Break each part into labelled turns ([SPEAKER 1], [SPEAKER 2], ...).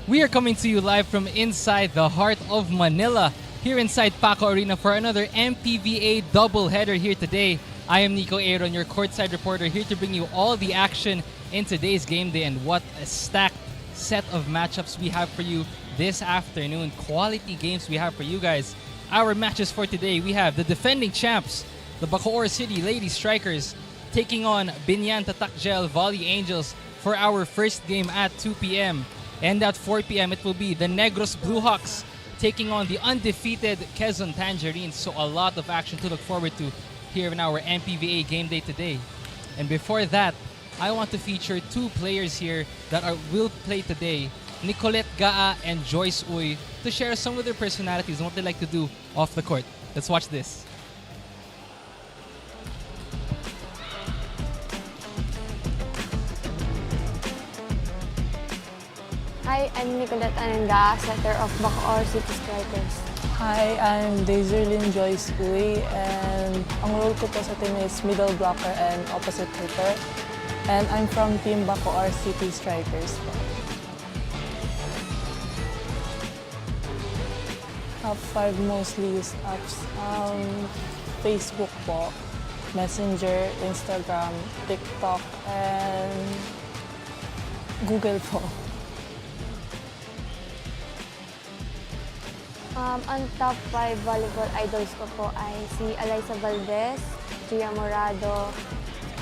[SPEAKER 1] We are coming to you live from inside the heart of Manila, here inside Paco Arena for another MPVA doubleheader here today. I am Nico Aaron, your courtside reporter, here to bring you all the action in today's game day, and what a stacked set of matchups we have for you this afternoon. Quality games we have for you guys. Our matches for today, we have the defending champs, the Bacoor City Lady Strikers, taking on Binyan Tatakgel Volley Angels for our first game at 2 p.m. And at 4 p.m. it will be the Negros Bluehawks taking on the undefeated Quezon Tangerines. So a lot of action to look forward to here in our MPVA game day today. And before that, I want to feature two players here that will play today, Nicolette Gaa and Joyce Uy, to share some of their personalities and what they like to do off the court. Let's watch this.
[SPEAKER 2] Hi, I'm Nicolette Ananga, setter of Bacoor City Strikers.
[SPEAKER 3] Hi, I'm Daiserlyn Joyce Uy, and ang role ko po sa team is middle blocker and opposite hitter. And I'm from Team Bacoor City Strikers po. Top 5 mostly used apps. Facebook po, Messenger, Instagram, TikTok, and Google po.
[SPEAKER 2] Ang top 5 volleyball idols ko po ay si Alyssa Valdez, Gia Morado,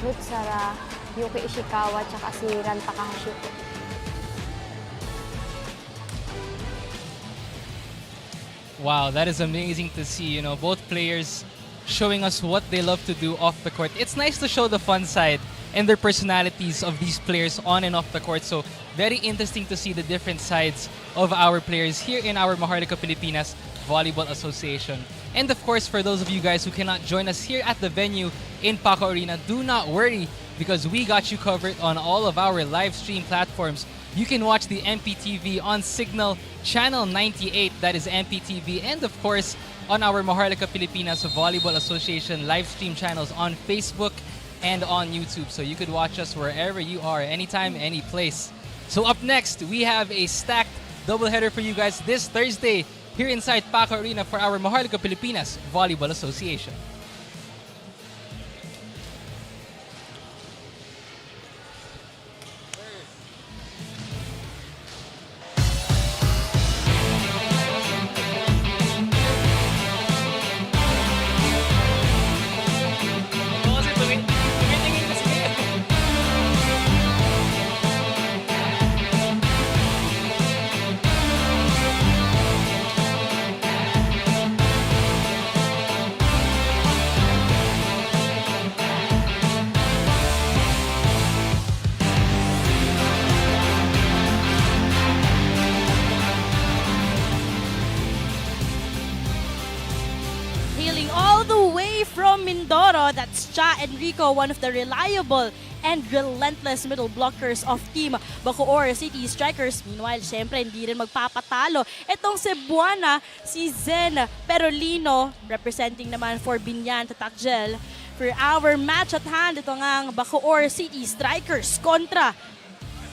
[SPEAKER 2] Ruth Sara, Yuki Ishikawa, tsaka si Ran Takahashi po.
[SPEAKER 1] Wow, that is amazing to see. You know, both players showing us what they love to do off the court. It's nice to show the fun side and their personalities of these players on and off the court. So very interesting to see the different sides of our players here in our Maharlika Pilipinas Volleyball Association. And of course, for those of you guys who cannot join us here at the venue in Paco Arena, do not worry, because we got you covered on all of our live stream platforms. You can watch the MPTV on Signal Channel 98, that is MPTV, and of course on our Maharlika Pilipinas Volleyball Association live stream channels on Facebook and on YouTube. So you could watch us wherever you are, anytime, any place. So up next, we have a stacked doubleheader for you guys this Thursday here inside Paco Arena for our Maharlika Pilipinas Volleyball Association.
[SPEAKER 4] Hailing all the way from Mindoro, that's Cha Enrico, one of the reliable and relentless middle blockers of Team Bacoor City Strikers. Meanwhile, syempre, hindi rin magpapatalo itong Cebuana, si Zen Perolino, representing naman for Binyan Tatakgel. For our match at hand, ito ngang Bacoor City Strikers kontra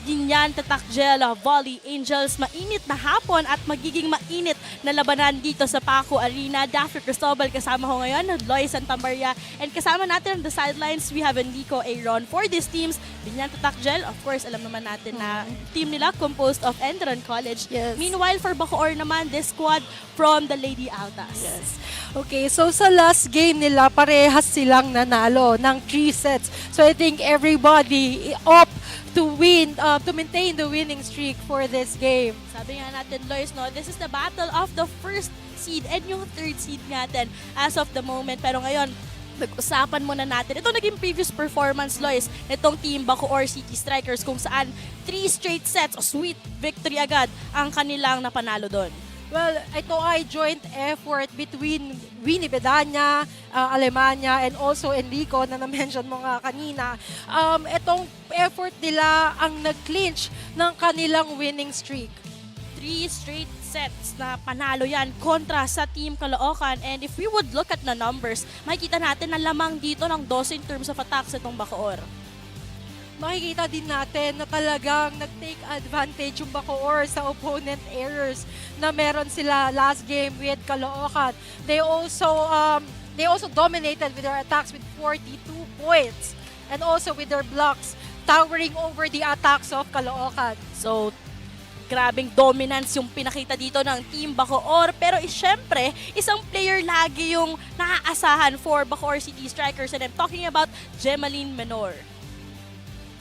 [SPEAKER 4] Binyan Tatakgel Volley Angels. Mainit na hapon at magiging mainit na labanan dito sa Paco Arena. Daphne Cristobal kasama ko ngayon, Loy Santamaria, and kasama natin on the sidelines, we have Nico Aaron. For these teams, Binyan Tatakgel, of course, alam naman natin na team nila composed of Enderon College.
[SPEAKER 5] Yes.
[SPEAKER 4] Meanwhile, for Bacoor naman, this squad from the Lady Altas.
[SPEAKER 5] Yes. Okay, so sa last game nila, parehas silang nanalo ng 3 sets. So I think everybody opt to win, to maintain the winning streak for this game.
[SPEAKER 4] Sabi nga natin, Lois, no, this is the battle of the first seed and yung third seed natin as of the moment. Pero ngayon, nag-usapan muna natin. Ito naging previous performance, Lois, nitong Team Bacoor City Strikers, kung saan 3 straight sets, sweet victory agad ang kanilang napanalo doon.
[SPEAKER 5] Well, ito ay joint effort between Winnie Bedanya, Alemania, and also Enrico na na-mention mo nga kanina. Itong effort nila ang nag-clinch ng kanilang winning streak.
[SPEAKER 4] 3 straight sets na panalo yan kontra sa Team Caloocan. And if we would look at the numbers, makikita natin na lamang dito ng 12 in terms of attacks itong Bacoor.
[SPEAKER 5] makikita din natin na talagang nag-take advantage yung Bacoor sa opponent errors na meron sila last game with Caloocan. They also dominated with their attacks with 42 points and also with their blocks towering over the attacks of Caloocan.
[SPEAKER 4] So, grabing dominance yung pinakita dito ng Team Bacoor. Pero syempre, isang player lagi yung naaasahan for Bacoor City Strikers. And I'm talking about Gemaline Menor.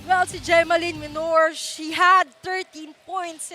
[SPEAKER 5] Well, si Gemaline Menor, she had 13 points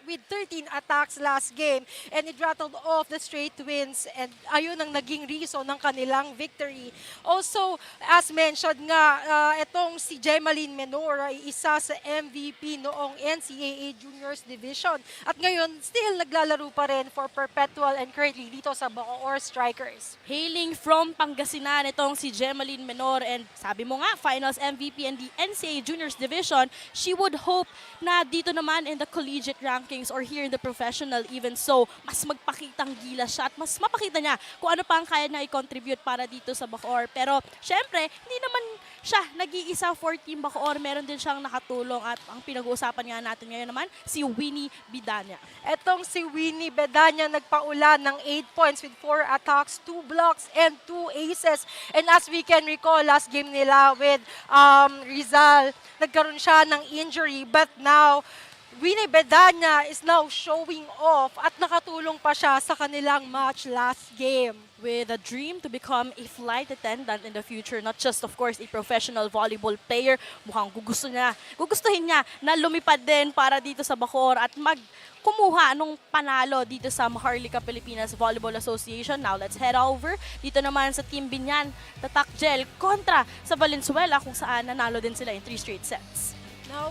[SPEAKER 5] with 13 attacks last game, and it rattled off the straight wins, and ayun ang naging reason ng kanilang victory. Also, as mentioned nga, itong si Gemaline Menor ay isa sa MVP noong NCAA Juniors Division, at ngayon still naglalaro pa rin for Perpetual and currently dito sa Bacoor Strikers.
[SPEAKER 4] Hailing from Pangasinan, itong si Gemaline Menor, and sabi mo nga, finals MVP in the NCAA Juniors Division. She would hope na dito naman in the collegiate rankings or here in the professional even so, mas magpakitang gilas siya at mas mapakita niya kung ano pa ang kaya na i-contribute para dito sa Bacoor. Pero syempre, hindi naman siya nag-iisa for Team Bacoor. Meron din siyang nakatulong at ang pinag-uusapan nga natin ngayon naman, si Winnie Bidanya.
[SPEAKER 5] Etong si Winnie Bedanya nagpaulan ng 8 points with 4 attacks, 2 blocks, and 2 aces. And as we can recall, last game nila with Rizal, nagkaroon siya ng injury. But now, Winnie Bedanya is now showing off at nakatulong pa siya sa kanilang match last game.
[SPEAKER 4] With a dream to become a flight attendant in the future, not just of course a professional volleyball player, mukhang gugustuhin niya na lumipad din para dito sa Bacoor at kumuha nung panalo dito sa Maharlika Pilipinas Volleyball Association. Now let's head over dito naman sa Team Binyan Tatak Gel kontra sa Valenzuela kung saan nanalo din sila in 3 straight sets.
[SPEAKER 5] Now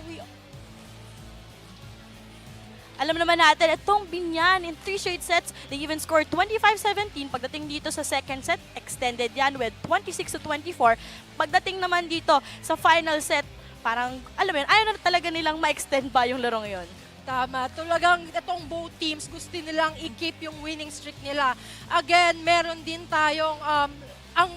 [SPEAKER 4] Alam naman natin, itong Binyan in 3 straight sets, they even scored 25-17. Pagdating dito sa second set, extended yan with 26-24. Pagdating naman dito sa final set, parang, alam mo yun, ayaw na talaga nilang ma-extend ba yung larong yun.
[SPEAKER 5] Tama. Talagang itong both teams gusto nilang i-keep yung winning streak nila. Again, meron din tayong, ang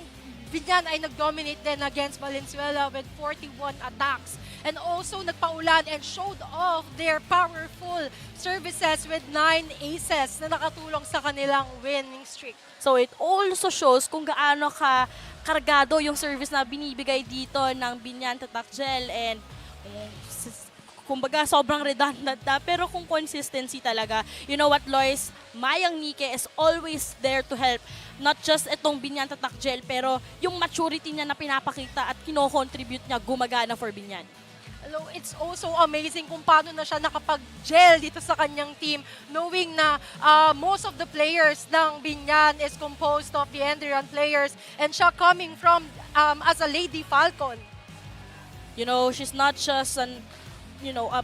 [SPEAKER 5] Binyan ay nag-dominate din against Valenzuela with 41 attacks. And also nagpaulan and showed off their powerful services with 9 aces na nakatulong sa kanilang winning streak.
[SPEAKER 4] So it also shows kung gaano kargado yung service na binibigay dito ng Binyan Tatak Gel and kumbaga sobrang redundant na pero kung consistency talaga, you know what Lois, Mayang Nike is always there to help. Not just itong Binyan Tatak Gel pero yung maturity niya na pinapakita at kino-contribute niya gumagana for Binyan.
[SPEAKER 5] Hello, it's also amazing kung paano na siya nakapag-gel dito sa kanyang team, knowing na most of the players ng Binyan is composed of the Endrian players and siya coming from as a Lady Falcon.
[SPEAKER 4] You know, she's not just a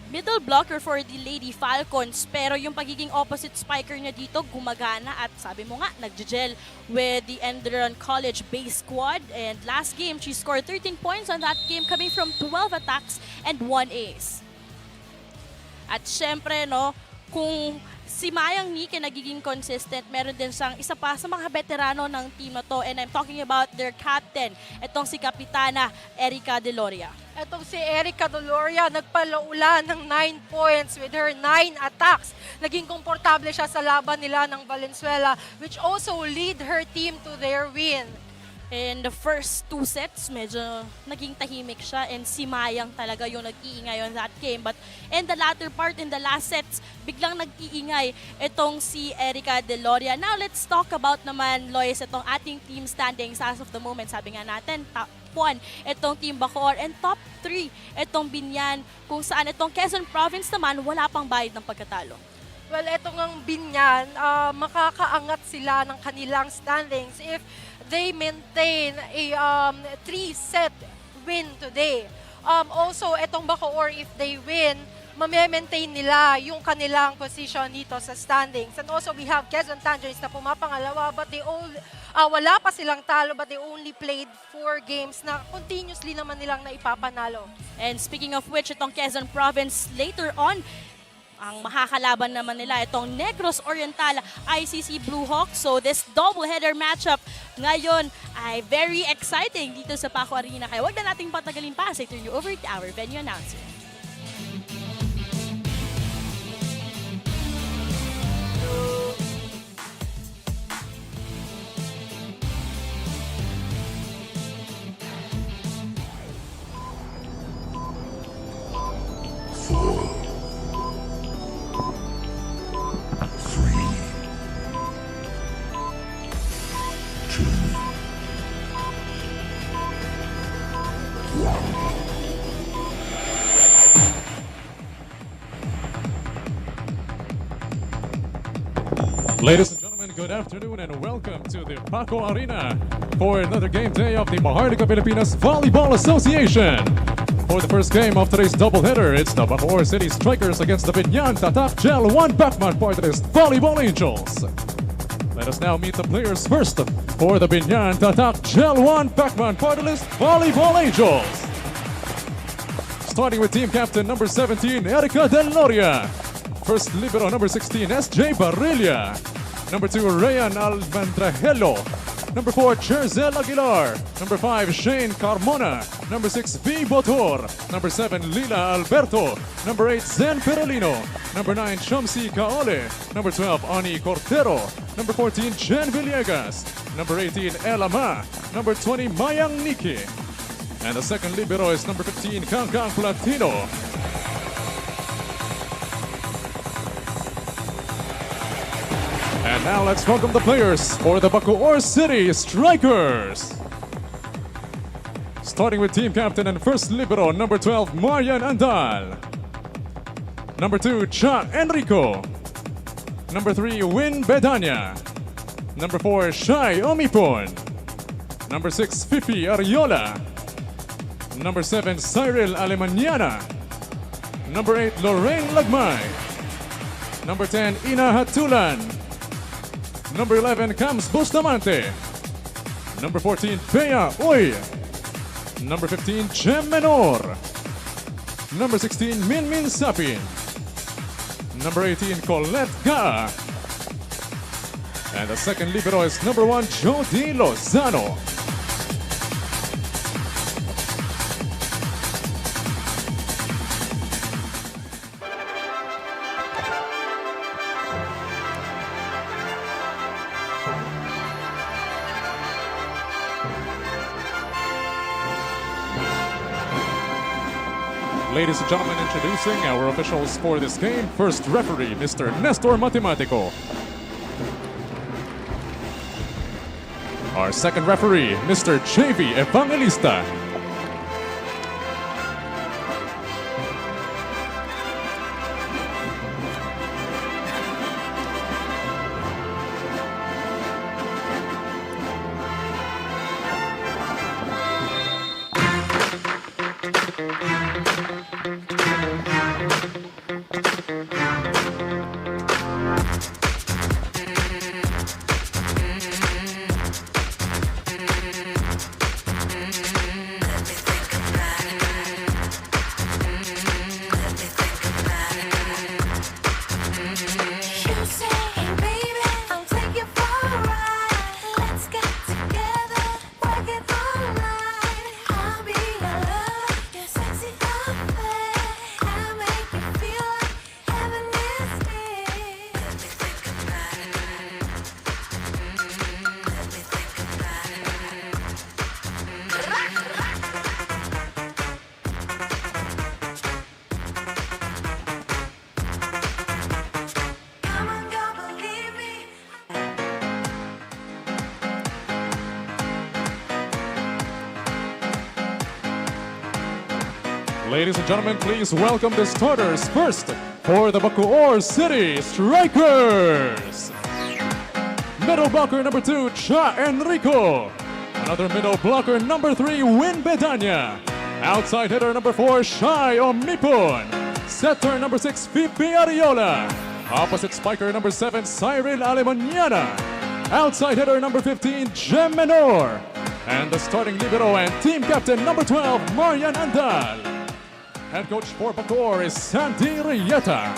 [SPEAKER 4] middle blocker for the Lady Falcons, pero yung pagiging opposite spiker niya dito gumagana at sabi mo nga, nagje-gel with the Endron College base squad. And last game, she scored 13 points on that game coming from 12 attacks and 1 ace. At syempre, no, kung si Mayang Nike nagiging consistent, meron din siyang isa pa sa mga veterano ng team na to, and I'm talking about their captain, itong si Kapitana Erica Deloria.
[SPEAKER 5] Itong si Erica Doloria nagpalaulan ng 9 points with her 9 attacks. Naging komportable siya sa laban nila ng Valenzuela, which also lead her team to their win.
[SPEAKER 4] In the first 2 sets, medyo naging tahimik siya and si Mayang talaga yung nag-iingay on that game. But in the latter part, in the last sets, biglang nag-iingay itong si Erica Deloria. Now let's talk about naman, Lois, itong ating team standings as of the moment. Sabi nga natin, top 1 itong Team Bacoor and top 3 itong Binyan, kung saan itong Quezon Province naman wala pang bayad ng pagkatalo.
[SPEAKER 5] Well, etong ang Binyan, makakaangat sila ng kanilang standings if they maintain a 3-set win today. Also, etong Bacoor, if they win, mame-maintain nila yung kanilang position dito sa standings. And also, we have Quezon Tangerines na pumapangalawa, but wala pa silang talo, but they only played 4 games na continuously naman nilang naipapanalo.
[SPEAKER 4] And speaking of which, itong Quezon Province later on, ang makakalaban naman nila itong Negros Oriental ICC Blue Hawks. So this double-header matchup ngayon ay very exciting dito sa Paco Arena. Kaya wag na nating patagalin pa. I turn you over to our venue announcer.
[SPEAKER 6] Ladies and gentlemen, good afternoon and welcome to the Paco Arena for another game day of the Maharlika Pilipinas Volleyball Association. For the first game of today's doubleheader, it's the Bacoor City Strikers against the Binyan Tatak Gel 1 Pacman Partnerist Volleyball Angels. Let us now meet the players first for the Binyan Tatak Gel 1 Pacman Partnerist Volleyball Angels. Starting with team captain number 17, Erica Del Noria. First libero number 16, S.J. Barilla. Number 2, Rayan Almandrajelo. Number 4, Cherzel Aguilar. Number 5, Shane Carmona. Number 6, V. Botor. Number 7, Lila Alberto. Number 8, Zen Perolino. Number 9, Shamsi Kaole. Number 12, Ani Cortero. Number 14, Jen Villegas. Number 18, Ella Ma. Number 20, Mayang Niki. And the second libero is number 15, Kang Kang Platino. And now let's welcome the players for the Bacoor City Strikers. Starting with team captain and first libero, number 12, Marian Andal. Number 2, Cha Enrico. Number 3, Win Bedanya. Number 4, Shai Omipon. Number 6, Fifi Ariola. Number 7, Cyril Alemaniana. Number 8, Lorraine Lagmay. Number 10, Ina Hatulan. Number 11, Cams Bustamante. Number 14, Bea Uy. Number 15, Jem Menor. Number 16, Min Min Sapin. Number 18, Colette Ga. And the second libero is number 1, Jody Lozano. Ladies and gentlemen, introducing our officials for this game. First referee, Mr. Nestor Matematico. Our second referee, Mr. JV Evangelista. Ladies and gentlemen, please welcome the starters. First, for the Bacoor City Strikers. Middle blocker number 2, Cha Enrico. Another middle blocker number 3, Win Bedanya. Outside hitter number 4, Shai Omipon. Setter number 6, Fifi Ariola. Opposite spiker number 7, Cyril Alemaniana. Outside hitter number 15, Jem Menor. And the starting libero and team captain number 12, Marian Andal. Head coach for Bacoor is Sandy Rieta.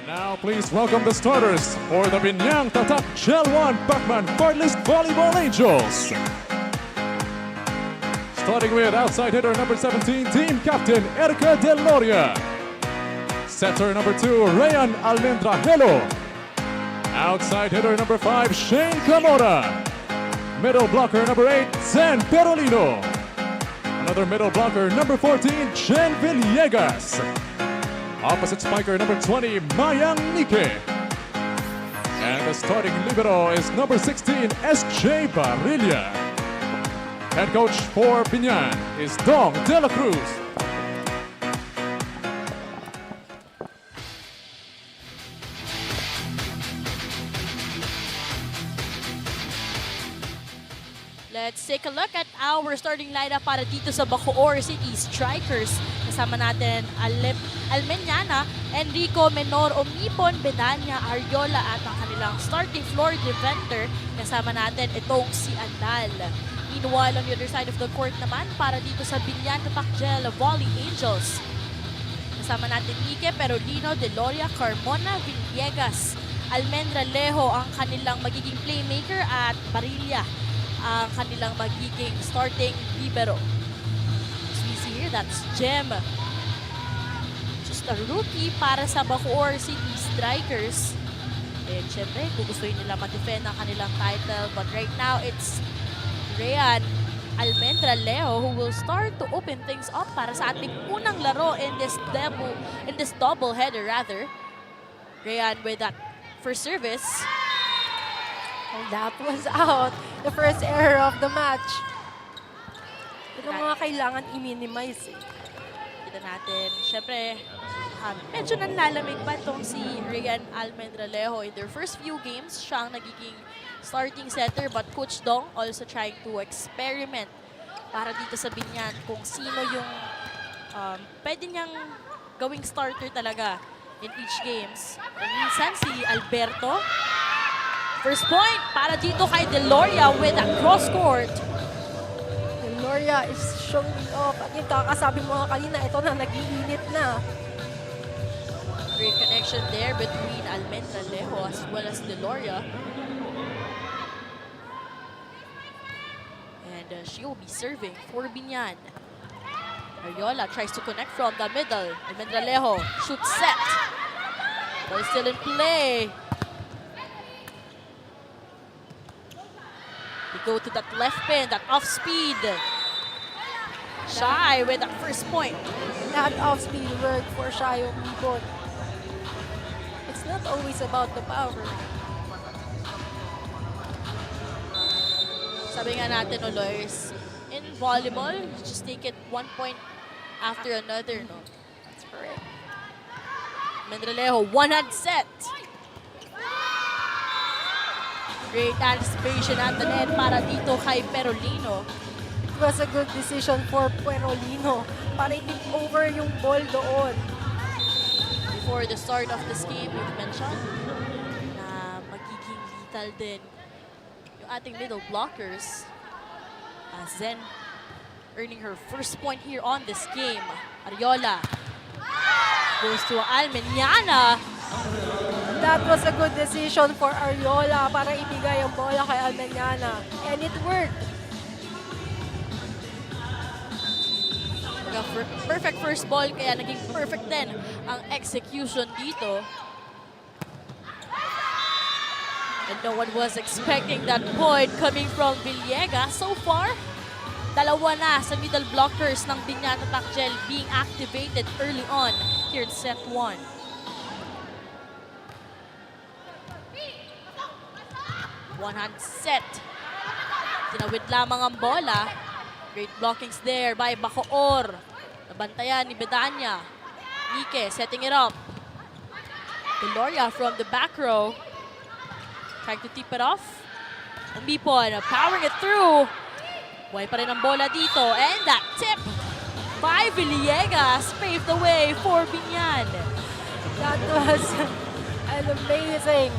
[SPEAKER 6] Now please welcome the starters for the Binyang Tatak Gel 1 Pacman Cordless Volleyball Angels. Starting with outside hitter number 17, team captain Erika Del Loria. Setter number 2, Rayan Almendrajelo. Outside hitter number 5, Shane Camora. Middle blocker number 8, Zen Perolino. Another middle blocker number 14, Jen Villegas. Opposite spiker number 20, Mayang Nike. And the starting libero is number 16, SJ Barilla. Head coach for Binyan is Dong De La Cruz.
[SPEAKER 4] Let's take a look at our starting lineup para dito sa Bacoor City Strikers. Kasama natin Almeñana, Enrico Menor, Omipon, Bedanya, Ariola at ang kanilang starting floor defender. Kasama natin itong si Andal. Meanwhile, on the other side of the court naman, para dito sa Binyan Tatak Gel Volley Angels. Kasama natin Nike, Perolino, Deloria, Carmona, Villegas, Almendralejo ang kanilang magiging playmaker at Barilla ang kanilang magiging starting libero. As we see here, that's Jem. Just a rookie para sa Bacoor City Strikers. And syempre, gugustuhin nila ma-defend ang kanilang title. But right now, it's Rayan Almendralejo who will start to open things up para sa ating unang laro in this double header rather. Rayan with that first service.
[SPEAKER 5] And that was out. The first error of the match. Ito mga kailangan i-minimize eh.
[SPEAKER 4] Kita natin, syempre, medyo nanlalamig pa itong si Rayan Almendralejo. In their first few games, siya ang nagiging starting setter, but Coach Dong also trying to experiment para dito sa Binyan kung sino yung pwede niyang gawing starter talaga in each games. And minsan si Alberto. First point para dito kay Deloria with a cross court.
[SPEAKER 5] Deloria is showing off. At yung kakasabi mo nga kanina, ito na, nag-iinit na.
[SPEAKER 4] Great connection there between Almendralejo as well as Deloria. And she will be serving for Binyan. Ariola tries to connect from the middle. Almendralejo shoots set. Ball still in play. We go to that left pin, that off speed. Shy with that first point.
[SPEAKER 5] That off-speed work for Shayo Mibon. It's not always about the power.
[SPEAKER 4] Sabi nga natin, no, Lois, in volleyball, you just take it one point after another, no?
[SPEAKER 5] That's correct.
[SPEAKER 4] Mendralejo, one-hand set. Great anticipation at the net para dito kay Perolino.
[SPEAKER 5] It was a good decision for Perolino para i-tip over yung ball doon.
[SPEAKER 4] Before the start of this game, we've mentioned na magiging lethal din yung ating middle blockers. Zen earning her first point here on this game. Ariola goes to Almeñana.
[SPEAKER 5] That was a good decision for Ariola para ibigay ang bola kay Almeñana. And it worked.
[SPEAKER 4] Perfect first ball, kaya naging perfect din ang execution dito. And no one was expecting that point coming from Villegas. So far, dalawa na sa middle blockers ng Binyan Tatak Gel being activated early on here in set 1. One-hand set. Tinawid lamang ang bola. Great blockings there by Bacoor. Nabantayan ni Bedanya. Nike setting it up. Deloria from the back row. Trying to tip it off. Umipon, powering it through. Buhay pa rin ang bola dito. And that tip by Villegas paved the way for Binyan.
[SPEAKER 5] That was an amazing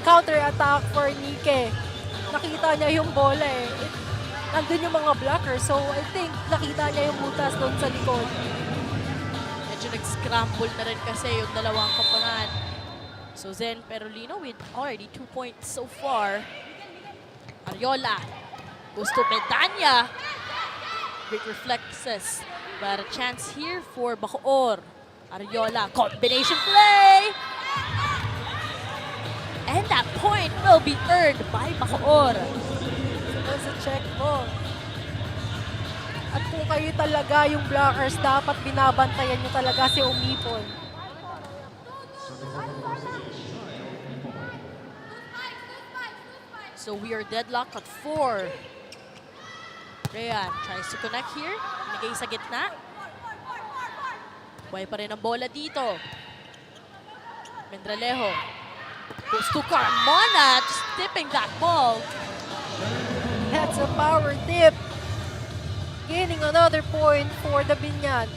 [SPEAKER 5] counter-attack for Nike. Nakita niya yung bola eh. Nandun yung mga blockers. So I think nakita niya yung butas doon sa likod.
[SPEAKER 4] Medyo nag-scramble na rin kasi yung dalawang kapangan So Zen Perolino with already 2 points so far. Ariola goes to Bedanya. Great reflexes. But a chance here for Bacoor. Ariola, combination play! And that point will be earned by Bacoor.
[SPEAKER 5] Ito sa check mo. At kung kayo talaga yung blockers, dapat binabantayan nyo talaga si Umipon.
[SPEAKER 4] So we are deadlocked at 4. Rayan tries to connect here. Nigay sa gitna. Buhay pa rin ang bola dito. Mendralejo goes to Carmona, just tipping that ball.
[SPEAKER 5] That's a power tip. Gaining another point for the Binyan.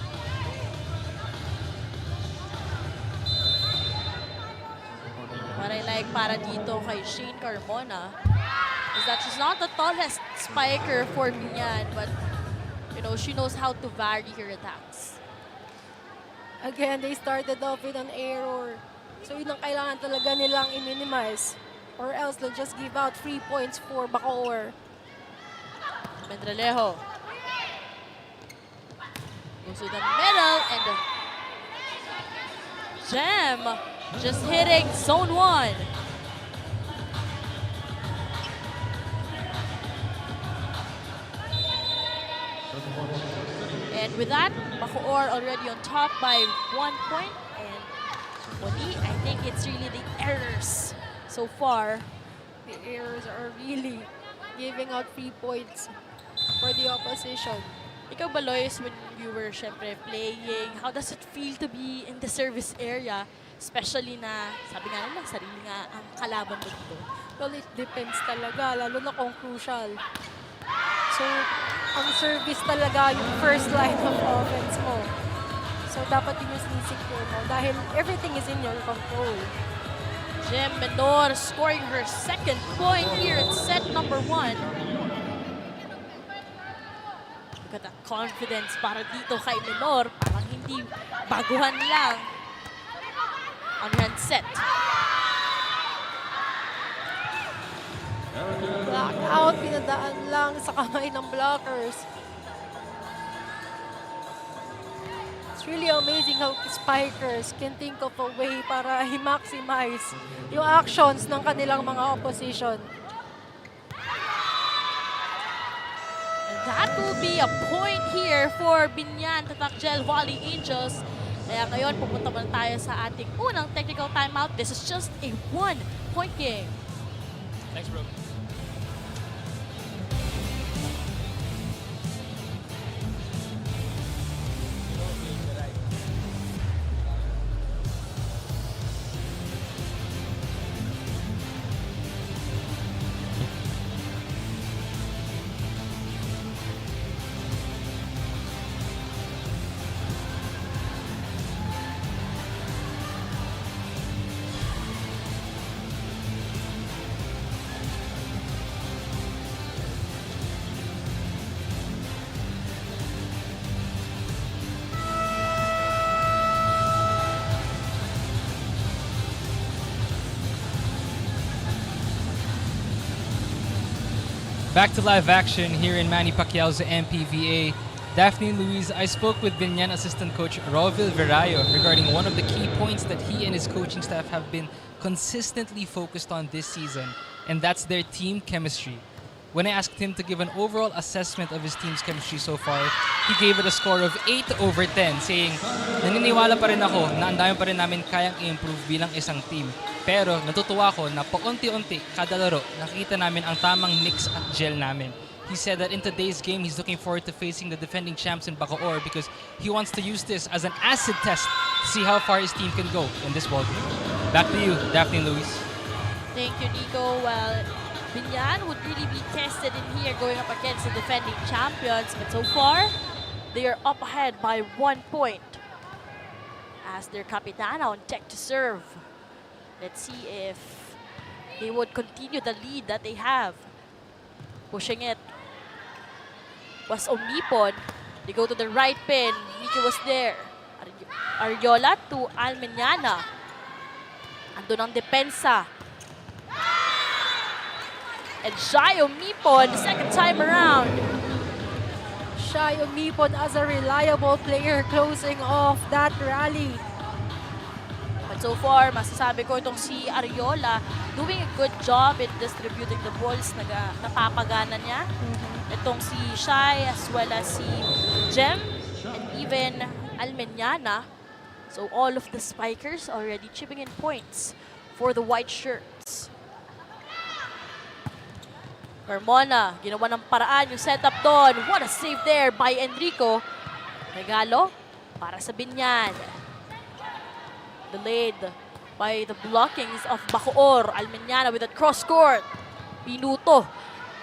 [SPEAKER 4] What I like para dito kay Shane Carmona is that she's not the tallest spiker for Binyan, but you know, she knows how to vary her attacks.
[SPEAKER 5] Again, they started off with an error. So yun ang kailangan talaga nilang i-minimize. Or else they'll just give out 3 points for Bacoor.
[SPEAKER 4] Mendralejo goes to the middle and Gem just hitting zone 1. And with that, Bacoor already on top by 1 point. And Moni, I think it's really the errors so far.
[SPEAKER 5] The errors are really giving out 3 points for the opposition.
[SPEAKER 4] Ikaw ba, Lois, when you were syempre playing, how does it feel to be in the service area? Especially na, sabi nga naman, sarili nga ang kalaban mo dito.
[SPEAKER 5] Well, it depends talaga, lalo na kung crucial. So, ang service talaga yung first line of offense mo. So, dapat yun yung sinisecure mo dahil everything is in your control.
[SPEAKER 4] Gem Menor scoring her second point here in set number 1. Look at that confidence para dito kay Menor. Parang hindi baguhan lang on her set.
[SPEAKER 5] Blackout, pinadaan lang sa kamay ng blockers. It's really amazing how spikers can think of a way para i-maximize yung actions ng kanilang mga opposition.
[SPEAKER 4] And that will be a point here for Binyan Tatakjel Wally Angels. Kaya ngayon, pupunta muna tayo sa ating unang technical timeout. This is just a 1-point game.
[SPEAKER 1] Thanks, bro. Back to live action here in Manny Pacquiao's MPVA. Daphne and Louise, I spoke with Binyan assistant coach Rovil Verayo regarding one of the key points that he and his coaching staff have been consistently focused on this season, and that's their team chemistry. When I asked him to give an overall assessment of his team's chemistry so far, he gave it a score of 8/10, saying, naniniwala pa rin ako na ang dami pa rin namin kayang i-improve bilang isang team. Pero natutuwa ko na paunti-unti kada laro nakita namin ang tamang mix at gel namin. He said that in today's game, he's looking forward to facing the defending champs in Bacoor because he wants to use this as an acid test to see how far his team can go in this ballgame. Back to you, Daphne and Luis.
[SPEAKER 4] Thank you, Nico. Well, Binyan would really be tested in here going up against the defending champions. But so far, they are up ahead by 1 point. As their Capitana on deck to serve. Let's see if they would continue the lead that they have. Pushing it was Omipon. They go to the right pin. Miki was there. Ariola to Almeñana. Andun ang depensa. And Shai Umipon, the second time around.
[SPEAKER 5] Shai Umipon as a reliable player closing off that rally.
[SPEAKER 4] But so far, masasabi ko itong si Ariola doing a good job in distributing the balls. Napapagana niya. Itong si Shai as well as si Jem and even Almeñana. So all of the spikers already chipping in points for the white shirts. Carmona, ginawa ng paraan yung setup doon. What a save there by Enrico. Regalo para sa Binyan. Delayed by the blockings of Bacoor. Almeñana with that cross court. Pinuto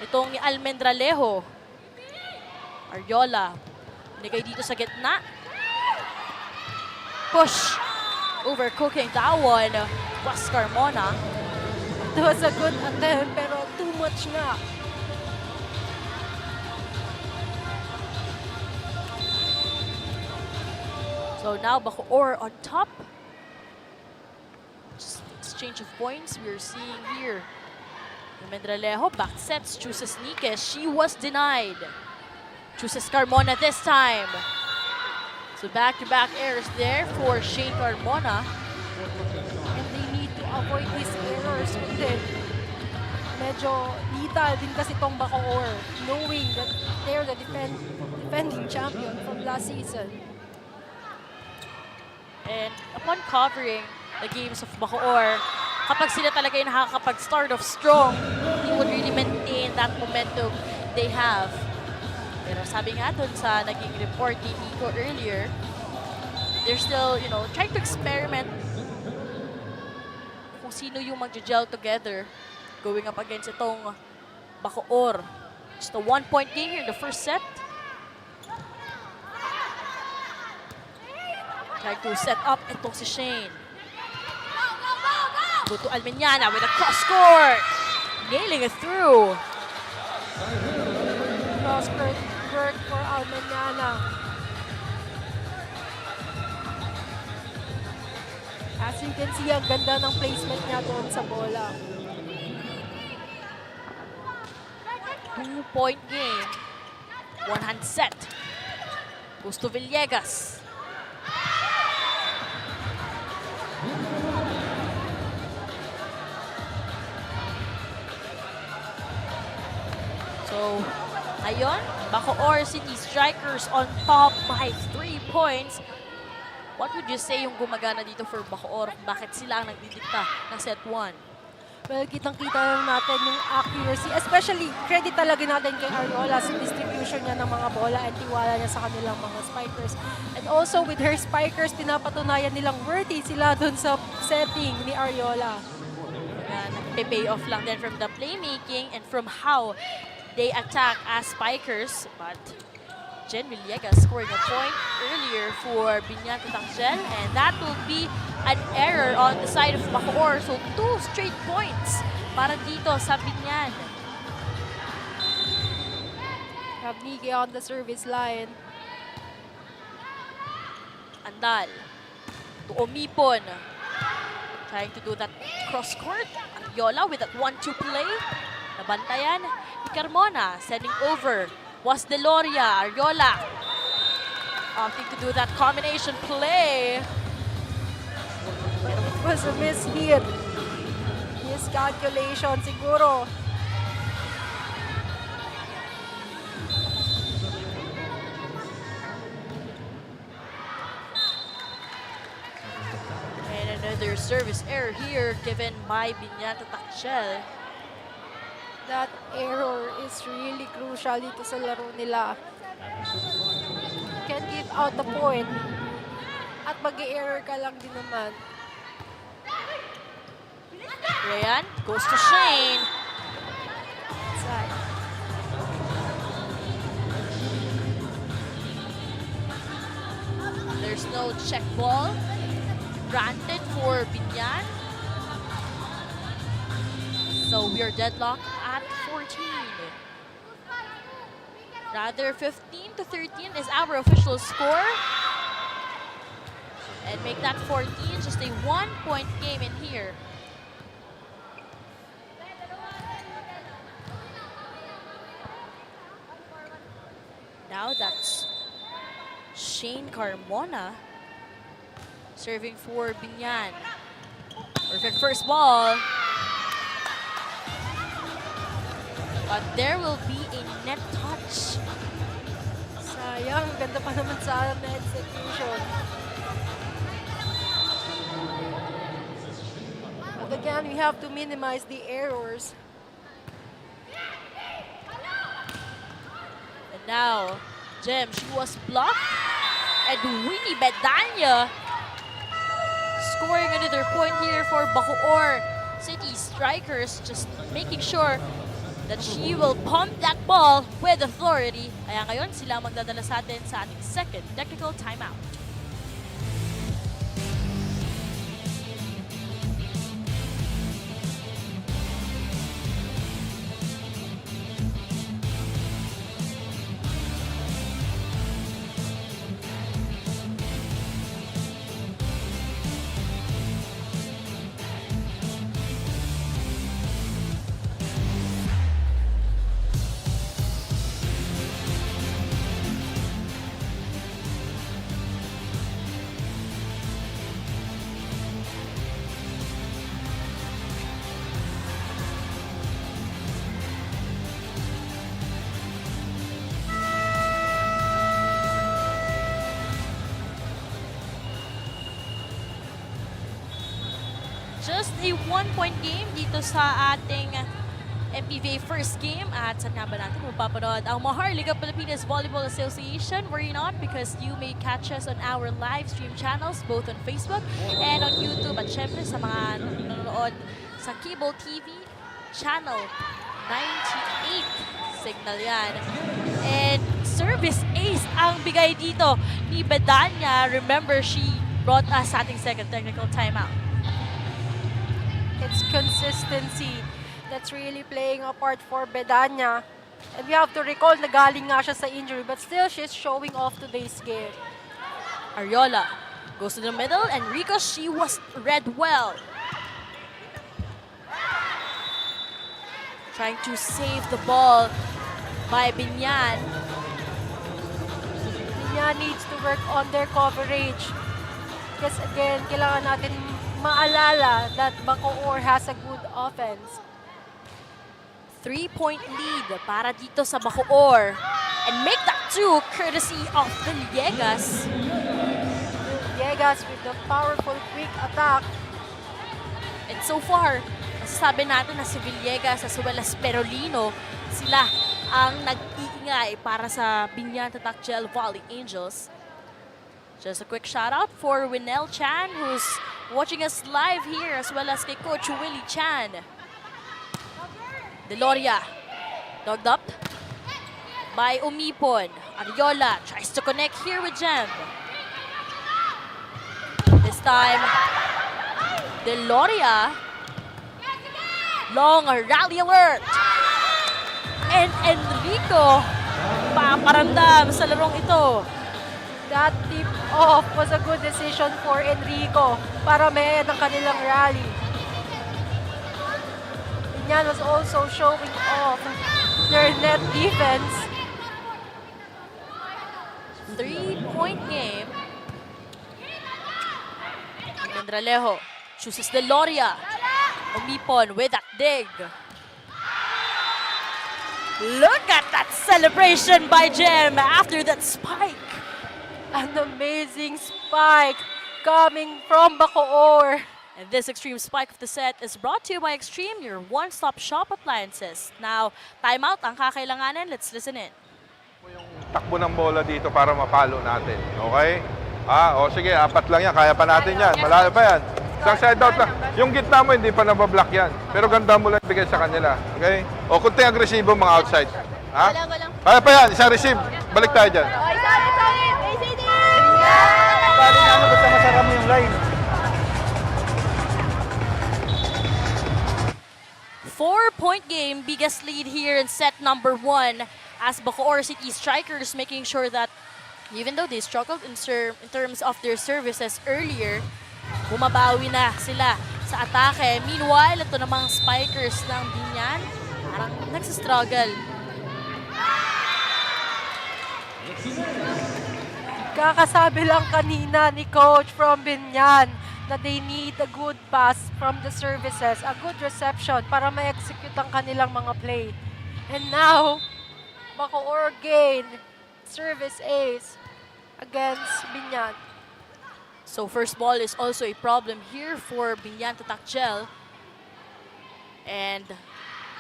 [SPEAKER 4] itong ni Almendralejo. Ariola, binigay dito sa gitna. Push. Overcooking that one. Was Carmona.
[SPEAKER 5] It was a good attempt pero too much nga.
[SPEAKER 4] So now Bacoor on top. Just exchange of points we're seeing here. Almendralejo back sets, chooses Nikes. She was denied. Chooses Carmona this time. So back-to-back errors there for Shane Carmona.
[SPEAKER 5] And they need to avoid these errors. Kundi medyo lethal din kasi tong Bacoor, knowing that they're the defending champion from last season.
[SPEAKER 4] And upon covering the games of Bacoor, kapag sila talaga yung nakakapag-start off strong, they would really maintain that momentum they have. Pero sabi nga dun sa naging report ni Nico earlier, they're still, trying to experiment kung sino yung mag-gel together going up against itong Bacoor. Just a 1-point game here in the first set. Trying to set up itong si Shane. Go to Almeñana with a cross court. Nailing it through.
[SPEAKER 5] Cross court work for Almeñana. As you can see, ang ganda ng placement niya doon sa bola.
[SPEAKER 4] 2-point game. One-hand set. Goes to Villegas. So, ngayon, Bacoor City Strikers on top by 3 points. What would you say yung gumagana dito for Bacoor? Bakit sila ang nagdidikta ng set 1?
[SPEAKER 5] Well, kitang-kita lang natin yung accuracy. Especially, credit talaga natin kay Ariola sa distribution niya ng mga bola and tiwala niya sa kanilang mga spikers. And also, with her spikers, pinapatunayan nilang worthy sila dun sa setting ni Ariola.
[SPEAKER 4] Nagpe-pay off lang din from the playmaking and from how they attack as spikers. But Jen Villegas scoring a point earlier for Binyan Tatangel, and that will be an error on the side of Bacoor. So 2 straight points para dito sa Binyan.
[SPEAKER 5] Nike on the service line.
[SPEAKER 4] Andal to Umipon. Trying to do that cross court. Ariola with that 1-2 play. Nabantayan ni Carmona. Sending over was Deloria. Ariola opting to do that combination play.
[SPEAKER 5] It was a mishit. Miscalculation siguro.
[SPEAKER 4] And another service error here given by Binyan Tatangel.
[SPEAKER 5] That error is really crucial dito sa laro nila. Can't give out the point. At mag-error ka lang din naman.
[SPEAKER 4] Rayan goes to Shane.
[SPEAKER 5] Side.
[SPEAKER 4] There's no check ball granted for Binyan. So we are deadlocked at 14. Rather, 15-13 is our official score. and make that 14, just a 1-point game in here. Now that's Shane Carmona serving for Binyan. Perfect first ball. But there will be a net touch.
[SPEAKER 5] Sayang, ganda pa naman sa execution. But again, we have to minimize the errors.
[SPEAKER 4] And now, Jem, she was blocked. And Winnie Bedanya scoring another point here for Bacoor City Strikers. Just making sure that she will pump that ball with authority. Kaya ngayon, sila magdadala sa atin sa ating second technical timeout. Just a 1-point game dito sa ating MPVA first game. At saan nga ba natin mapapanood ang Maharlika Pilipinas Volleyball Association? Worry not, because you may catch us on our live stream channels both on Facebook and on YouTube. At syempre sa mga nanonood sa Cable TV Channel 98. Signal yan. And service ace ang bigay dito ni Bedanya. Remember, she brought us sa ating second technical timeout.
[SPEAKER 5] It's consistency that's really playing a part for Bedanya. And we have to recall na galing nga siya sa injury, but still she's showing off today's game.
[SPEAKER 4] Ariola goes to the middle, and Rico, she was read well. Trying to save the ball by Binyan.
[SPEAKER 5] Binyan needs to work on their coverage. Because again, kailangan natin maalala that Bacoor has a good offense.
[SPEAKER 4] 3-point lead para dito sa Bacoor. And make that 2 courtesy of Villegas.
[SPEAKER 5] Villegas with the powerful quick attack.
[SPEAKER 4] And so far, masasabi natin na si Villegas as well as Perolino, sila ang nag-iingay para sa Binyan Tatak Gel Volley Angels. Just a quick shout out for Winel Chan, who's watching us live here, as well as kay Coach Willie Chan. Deloria, dogged up by Umipon. Ariola tries to connect here with Jem. This time, Deloria, long rally alert. And Enrico, paparamdam sa larong ito.
[SPEAKER 5] That tip-off was a good decision for Enrico para may-end ang kanilang rally. Binyan was also showing off their net defense.
[SPEAKER 4] 3-point game. Mendralejo chooses Deloria. Umipon with that dig. Look at that celebration by Jem after that spike.
[SPEAKER 5] An amazing spike coming from Bacoor.
[SPEAKER 4] And this extreme spike of the set is brought to you by Extreme, your one-stop shop appliances. Now, timeout ang kakailanganin. Let's listen in.
[SPEAKER 7] Yung takbo ng bola dito para mapalo natin. Okay? O sige, 4 lang yan. Kaya pa natin yan. Malayo pa yan. Isang side out lang. Yung gitna mo, hindi pa nabablock yan. Pero ganda mo lang ibigay sa kanila. Okay? O kunting agresibo mga outside. Ha? Kaya pa yan. Isang receive. Balik tayo dyan.
[SPEAKER 8] Bali nga ano, basta masarap yung line.
[SPEAKER 4] 4-point game, biggest lead here in set number 1 as Bacoor City Strikers making sure that Even though they struggled in terms of their services earlier, bumabawi na sila sa atake. Meanwhile, ito namang spikers ng Binyan, parang nagsistruggle.
[SPEAKER 5] Kakasabi lang kanina ni Coach from Binyan na they need a good pass from the services, a good reception para ma-execute ang kanilang mga play. And now, Bacoor gain service ace against Binyan.
[SPEAKER 4] So first ball is also a problem here for Binyan Tatakgel. And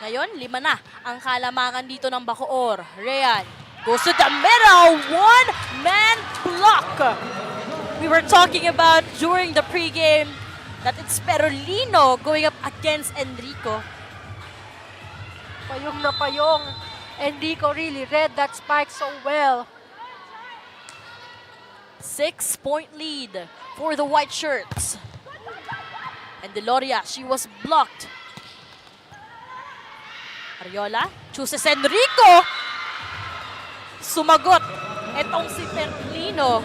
[SPEAKER 4] ngayon, 5 na ang kalamangan dito ng Bacoor. Rayan goes to the middle, one-man block. We were talking about during the pregame that it's Perolino going up against Enrico.
[SPEAKER 5] Payong na payong. Enrico really read that spike so well.
[SPEAKER 4] 6-point lead for the white shirts. And Deloria, she was blocked. Ariola chooses Enrico. Sumagot etong si Perolino.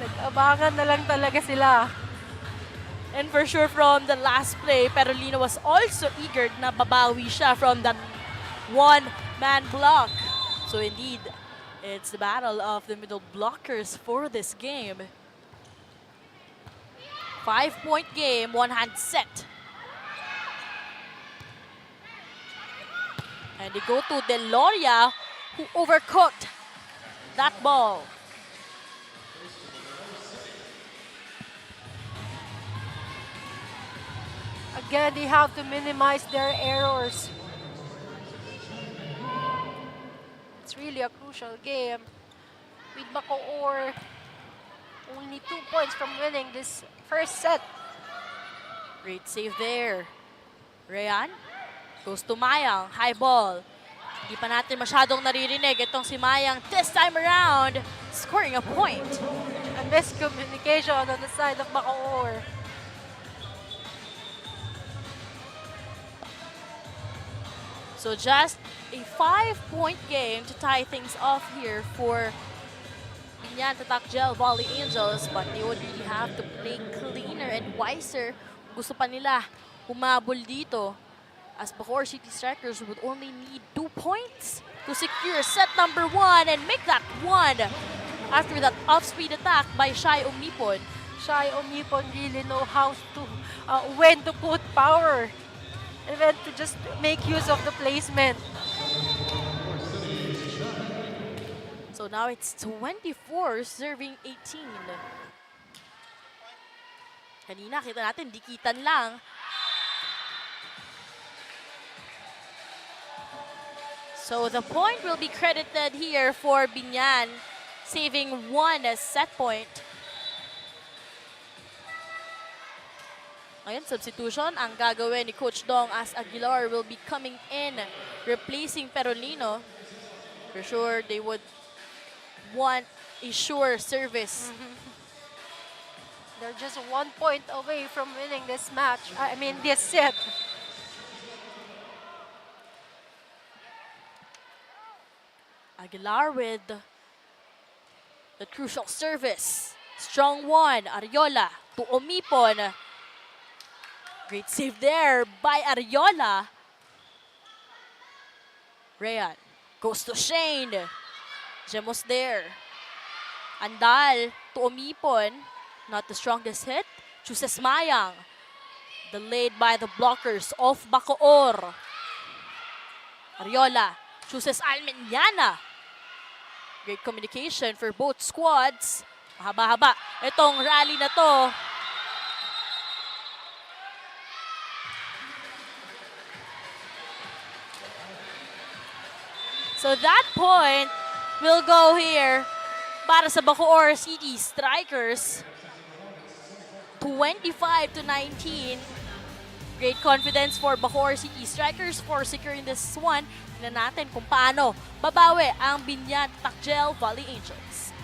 [SPEAKER 5] Nag-abangan na lang talaga sila.
[SPEAKER 4] And for sure from the last play, Perolino was also eager na babawi siya from that one-man block. So indeed, it's the battle of the middle blockers for this game. 5-point game, one-hand set. And they go to Deloria, who overcooked that ball.
[SPEAKER 5] Again, they have to minimize their errors. It's really a crucial game. With Bacoor only 2 points from winning this first set.
[SPEAKER 4] Great save there. Rayan goes to Mayang, high ball. Hindi pa natin masyadong naririnig itong si Mayang this time around, scoring a point.
[SPEAKER 5] A miscommunication on the side of Bacoor.
[SPEAKER 4] So just a 5-point game to tie things off here for Binyan Tatakgel Volley Angels, but they would really have to play cleaner and wiser. Gusto pa nila humabol dito, as Bacoor City Strikers would only need 2 points to secure set number 1 and make that 1 after that off-speed attack by Shai Umipon.
[SPEAKER 5] Shai Omipon really know how to, when to put power and when to just make use of the placement.
[SPEAKER 4] So now it's 24 serving 18. Kanina kita natin, dikitan lang. So the point will be credited here for Binyan, saving 1 set point. Ngayon, substitution ang gagawin ni Coach Dong as Aguilar will be coming in, replacing Perolino. For sure, they would want a sure service.
[SPEAKER 5] They're just 1 point away from winning this match. I mean, this set.
[SPEAKER 4] Aguilar with the crucial service. Strong 1, Ariola to Omipon. Great save there by Ariola. Rayan goes to Shane. Gemos there. Andal to Omipon. Not the strongest hit. Chooses Mayang. Delayed by the blockers of Bacoor. Ariola chooses Almeñana. Great communication for both squads. Mahaba-haba. Itong rally na to. So that point will go here para sa Bacoor City Strikers. 25-19. Great confidence for Bacoor City Strikers for securing this one. Tingnan natin kung paano babawi ang Binyan Tatakgel Volley Angels.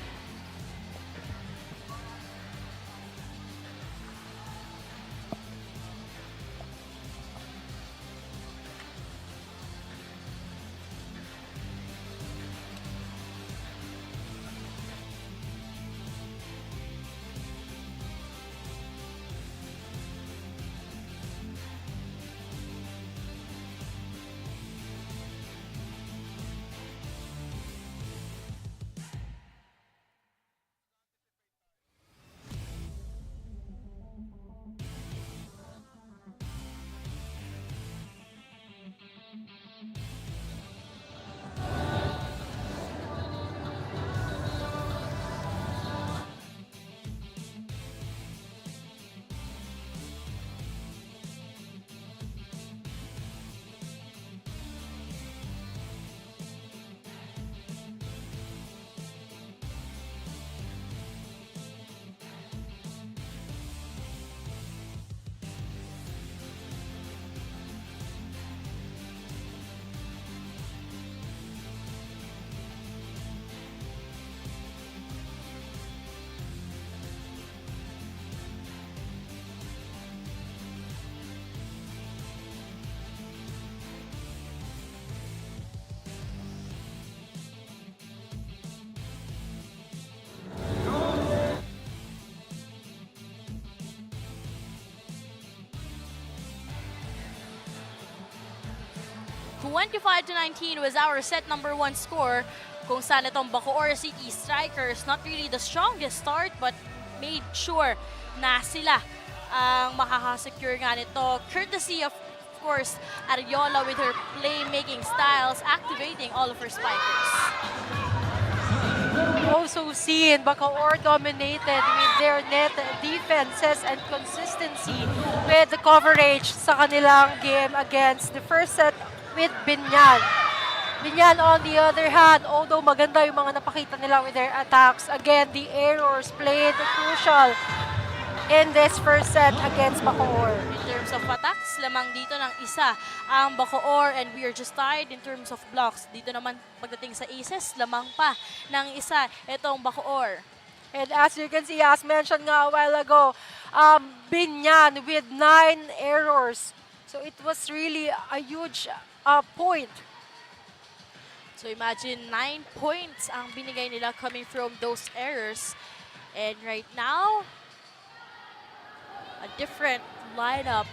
[SPEAKER 4] 25-19 was our set number 1 score, kung saan itong Bacoor City Strikers, not really the strongest start, but made sure na sila ang makakasecure nga nito, courtesy of course, Ariola with her playmaking styles, activating all of her spikers.
[SPEAKER 5] Also seen, Bacoor dominated with their net defenses and consistency with the coverage sa kanilang game against the first set with Binyan. Binyan, on the other hand, although maganda yung mga napakita nila with their attacks, again, the errors played crucial in this first set against Bacoor.
[SPEAKER 4] In terms of attacks, lamang dito ng isa ang Bacoor, and we are just tied in terms of blocks. Dito naman pagdating sa aces, lamang pa ng isa itong Bacoor.
[SPEAKER 5] And as you can see, as mentioned nga a while ago, Binyan with 9 errors. So it was really a huge point.
[SPEAKER 4] So imagine 9 points ang binigay nila coming from those errors. And right now, a different lineup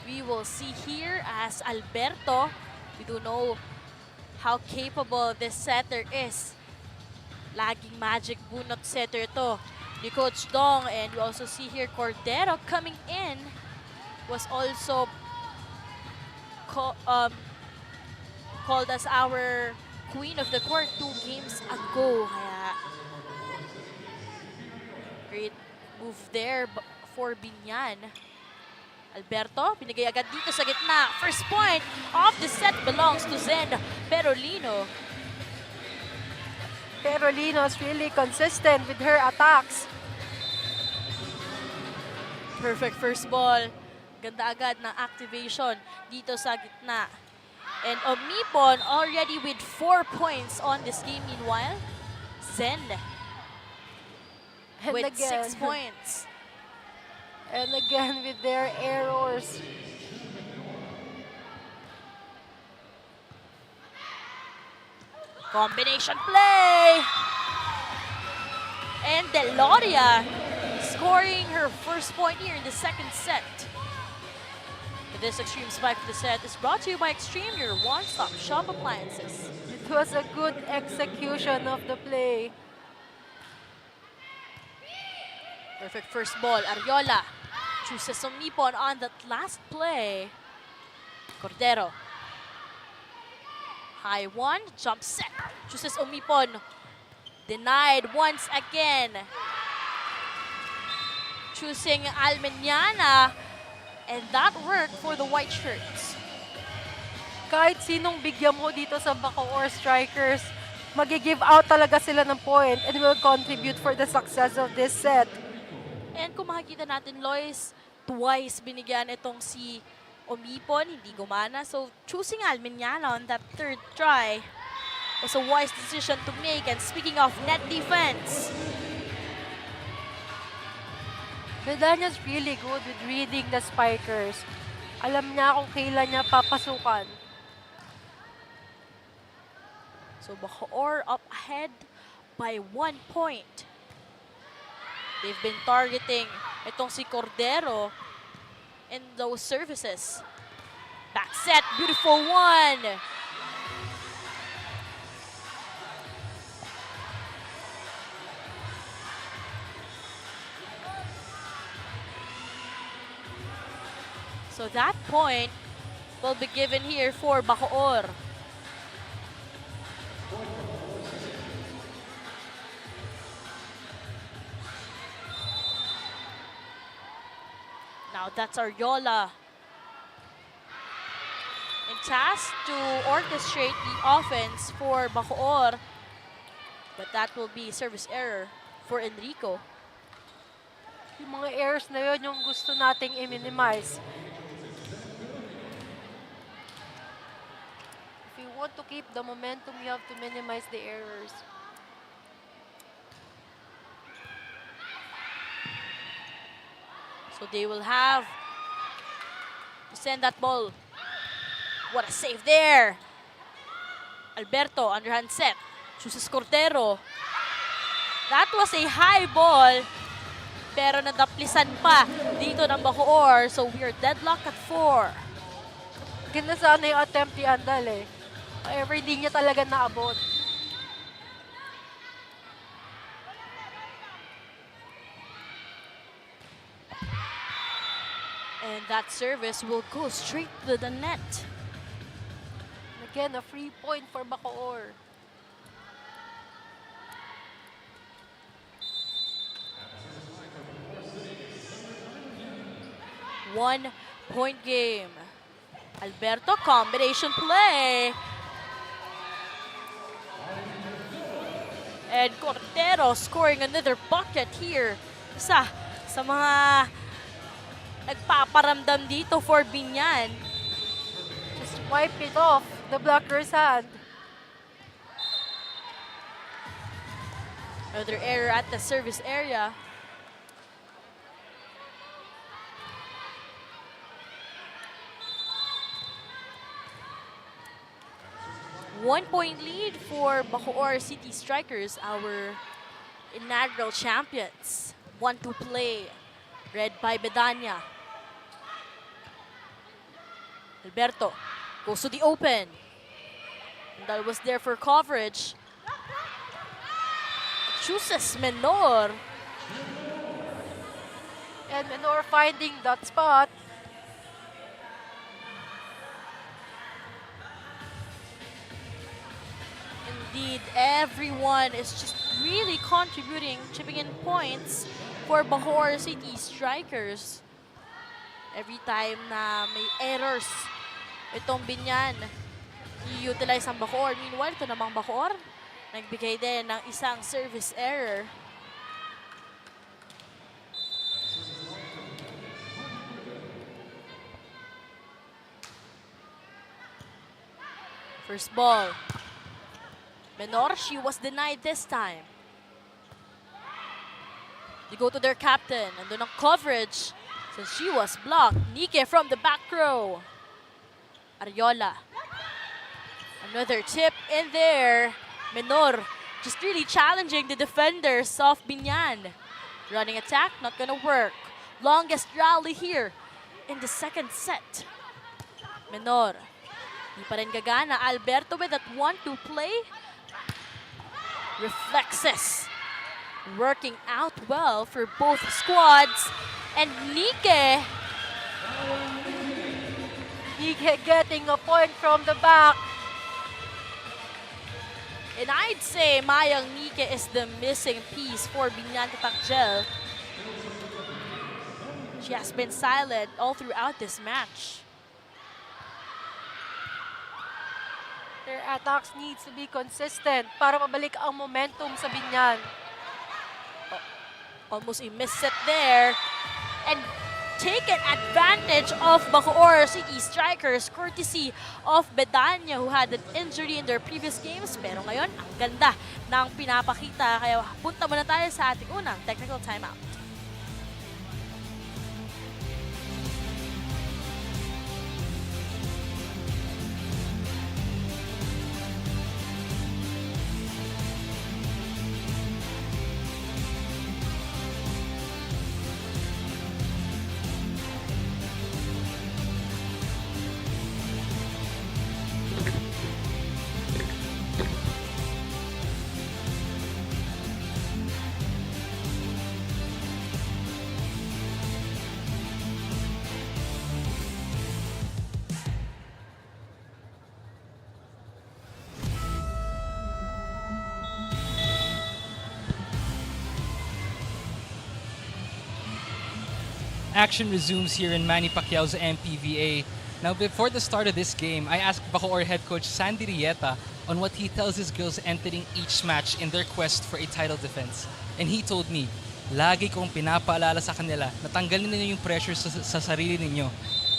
[SPEAKER 4] we will see here as Alberto. We don't know how capable this setter is. Laging magic bunot setter to ni Coach Dong. And we also see here Cordero coming in. Was also called as our Queen of the Court 2 games ago. Kaya great move there for Binyan. Alberto, binigay agad dito sa gitna. First point of the set belongs to Zen Perolino.
[SPEAKER 5] Perolino is really consistent with her attacks.
[SPEAKER 4] Perfect first ball. Ganda agad ng activation dito sa gitna. And Omnipon already with 4 points on this game. Meanwhile, Zen
[SPEAKER 5] And
[SPEAKER 4] with
[SPEAKER 5] again,
[SPEAKER 4] 6 points.
[SPEAKER 5] And again with their errors.
[SPEAKER 4] Combination play! And Deloria scoring her first point here in the second set. This Extreme Spike of the set is brought to you by Extreme, your one-stop shop appliances.
[SPEAKER 5] It was a good execution of the play.
[SPEAKER 4] Perfect first ball. Ariola chooses Omnipon on that last play. Cordero. High one, jump set. Chooses Omnipon. Denied once again. Choosing Almeniana. And that worked for the white shirts.
[SPEAKER 5] Kahit sinong bigyan mo dito sa Bacoor Strikers, mag-give out talaga sila ng point and will contribute for the success of this set.
[SPEAKER 4] And kung makikita natin, Lois, twice binigyan itong si Omipon, hindi gumana. So choosing Almeniana on that third try was a wise decision to make. And speaking of net defense,
[SPEAKER 5] Bedania's really good with reading the spikers. Alam niya kung kailan niya papasukan.
[SPEAKER 4] so Bacoor up ahead by 1 point. They've been targeting itong si Cordero in those services. Back set, beautiful one. So that point will be given here for Bacoor. Now that's Ariola. And tasked to orchestrate the offense for Bacoor. But that will be service error for Enrico.
[SPEAKER 5] Yung mga errors na yun yung gusto nating i-minimize. If you want to keep the momentum, you have to minimize the errors.
[SPEAKER 4] So they will have to send that ball. What a save there. Alberto, underhand set. Chooses Cordero. That was a high ball. Pero nadaplisan pa dito ng Bacoor. So we are deadlocked at 4.
[SPEAKER 5] Ganda sana yung attempt ni Andal eh. However, hindi niya talaga naabot.
[SPEAKER 4] And that service will go straight to the net.
[SPEAKER 5] Again, a free point for Bacoor.
[SPEAKER 4] One-point game. Alberto, combination play. And Cordero scoring another bucket here. Isa sa mga nagpaparamdam dito for Binyan.
[SPEAKER 5] Just wipe it off the blocker's hand.
[SPEAKER 4] Another error at the service area. One-point lead for Bacoor City Strikers, our inaugural champions. 1-2 play, read by Bedanya. Alberto goes to the open. And that was there for coverage. Chooses Menor.
[SPEAKER 5] And Menor finding that spot.
[SPEAKER 4] Indeed, everyone is just really contributing, chipping in points for Bacoor City Strikers. Every time na may errors itong Binyan, i-utilize ang Bacoor. Meanwhile, ito namang Bacoor, nagbigay din ng isang service error. First ball. Menor, she was denied this time. They go to their captain. Andun ang coverage. Since she was blocked. Nike from the back row. Ariola. Another tip in there. Menor just really challenging the defenders of Binyan. Running attack, not gonna work. Longest rally here in the second set. Menor. Di pa rin gagana. Alberto with that 1-2 play. Reflexes working out well for both squads. And Nike
[SPEAKER 5] getting a point from the back.
[SPEAKER 4] And I'd say Mayang Nike is the missing piece for Binyan Tatakjel. She has been silent all throughout this match.
[SPEAKER 5] Their attacks needs to be consistent para mabalik ang momentum sa Binyan.
[SPEAKER 4] Almost a miss set there. And taken advantage of Bacoor City Strikers courtesy of Bedanya who had an injury in their previous games. Pero ngayon, ang ganda ng pinapakita. Kaya punta muna tayo sa ating unang technical timeout.
[SPEAKER 1] Action resumes here in Manny Pacquiao's MPVA. Now, before the start of this game, I asked Bacoor head coach Sandy Rieta on what he tells his girls entering each match in their quest for a title defense. And he told me, lagi kong pinapaalala sa kanila na tanggalin ninyo yung pressure sa sarili ninyo.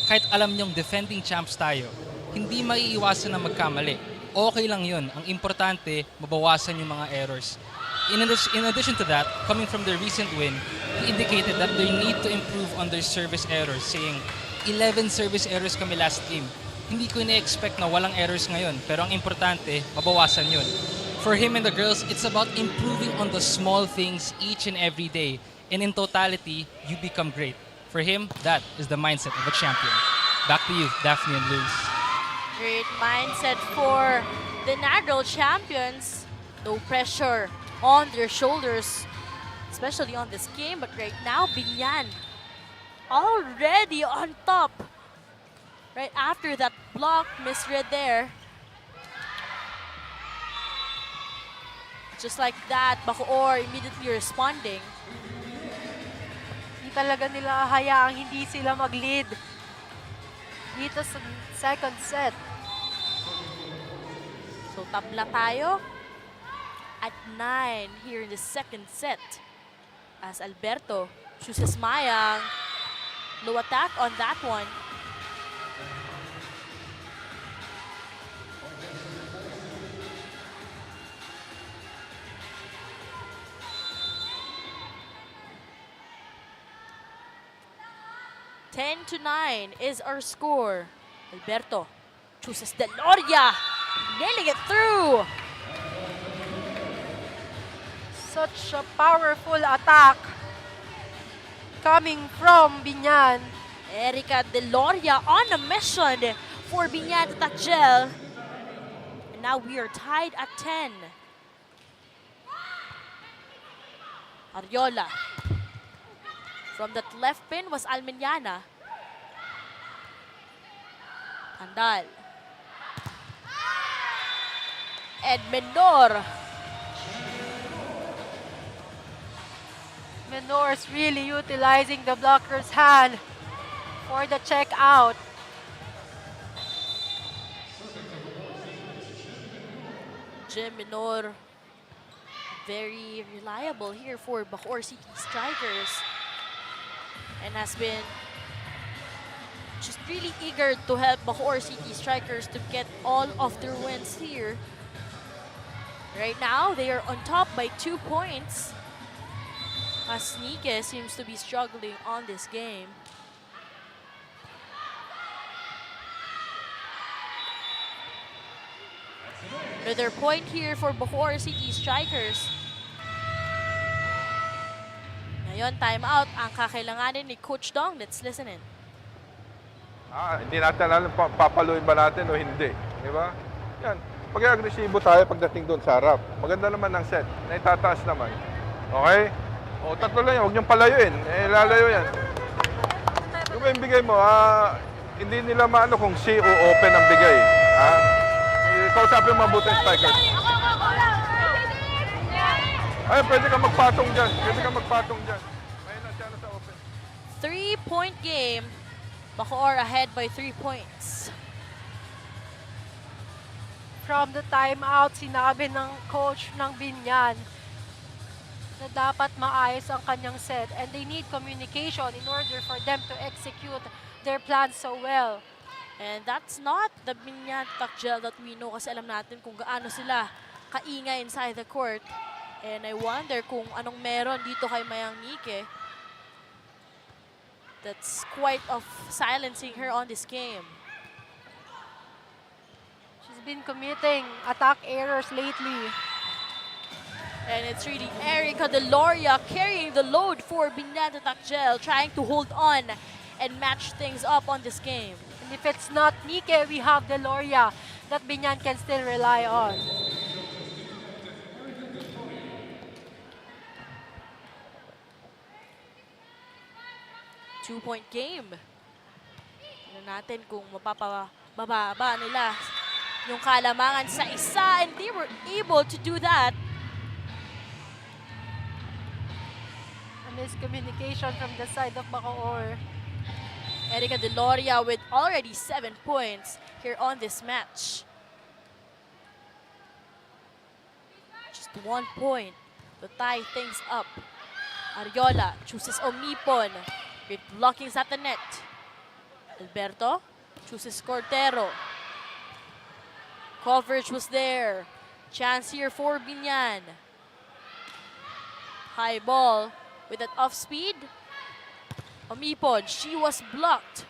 [SPEAKER 1] Kahit alam nyong defending champs tayo, hindi maiiwasan na magkamali. Okay lang yun. Ang importante, mabawasan yung mga errors. In addition to that, coming from their recent win, he indicated that they need to improve on their service errors, saying 11 service errors kami last game. Hindi ko ina-expect na walang errors ngayon, pero ang importante, mabawasan yun. For him and the girls, it's about improving on the small things each and every day. And in totality, you become great. For him, that is the mindset of a champion. Back to you, Daphne and Luz.
[SPEAKER 4] Great mindset for the Negros champions. No pressure on their shoulders, especially on this game. But right now, Binyan already on top. Right after that block, misread there. Just like that, Bacoor immediately responding.
[SPEAKER 5] Hindi talaga nila hayaang hindi sila mag-lead dito sa second set.
[SPEAKER 4] So tabla tayo at 9 here in the second set. As Alberto chooses Mayang. Low attack on that one. Ten to 9 is our score. Alberto chooses Deloria, nailing it through.
[SPEAKER 5] Such a powerful attack coming from Binyan.
[SPEAKER 4] Erica Deloria on a mission for Binyan Takjel. And now we are tied at 10. Ariola. From that left pin was Almeñana. Andal. And Menor.
[SPEAKER 5] Menor's really utilizing the blocker's hand for the check out.
[SPEAKER 4] Jim Menor, very reliable here for Bacoor City Strikers. And has been just really eager to help Bacoor City Strikers to get all of their wins here. Right now, they are on top by 2 points. As Nike seems to be struggling on this game. Another point here for Bacoor City Strikers. Ngayon, timeout ang kakailanganin ni Coach Dong. Let's listen in.
[SPEAKER 7] Hindi natin alam papaluin ba natin o hindi. Di ba? Yan. Pag-agresibo tayo pagdating doon sa harap. Maganda naman ang set. Naitataas naman. Okay? O, tatlo lang yan. Huwag niyong palayuin. Lalayo yan. Yung ba yung bigay mo, hindi nila maano kung si o open ang bigay. Kausapin mo mabuti yung strikers. Ay, pwede kang magpatong dyan. Pwede kang magpatong dyan. Ayun na siya na sa open.
[SPEAKER 4] 3-point game. Bacoor ahead by 3 points.
[SPEAKER 5] From the timeout, sinabi ng coach ng Binyan na dapat maayos ang kanyang set and they need communication in order for them to execute their plans so well.
[SPEAKER 4] And that's not the Binyan Takjel that we know kasi alam natin kung gaano sila kaingay inside the court. And I wonder kung anong meron dito kay Mayang Nike that's quite of silencing her on this game.
[SPEAKER 5] She's been committing attack errors lately.
[SPEAKER 4] And it's really Erica Deloria carrying the load for Binyan Takjel, trying to hold on and match things up on this game.
[SPEAKER 5] And if it's not Nike, we have Deloria that Binyan can still rely on.
[SPEAKER 4] Two-point game. Tignan natin kung mapapababa nila yung kalamangan sa isa, and they were able to do that.
[SPEAKER 5] A miscommunication from the side of Bacoor.
[SPEAKER 4] Erica Deloria with already 7 points here on this match. Just 1 point to tie things up. Ariola chooses Omipon. Great blockings at the net. Alberto chooses Cordero. Coverage was there. Chance here for Binyan. High ball with that off speed. Omipon, she was blocked.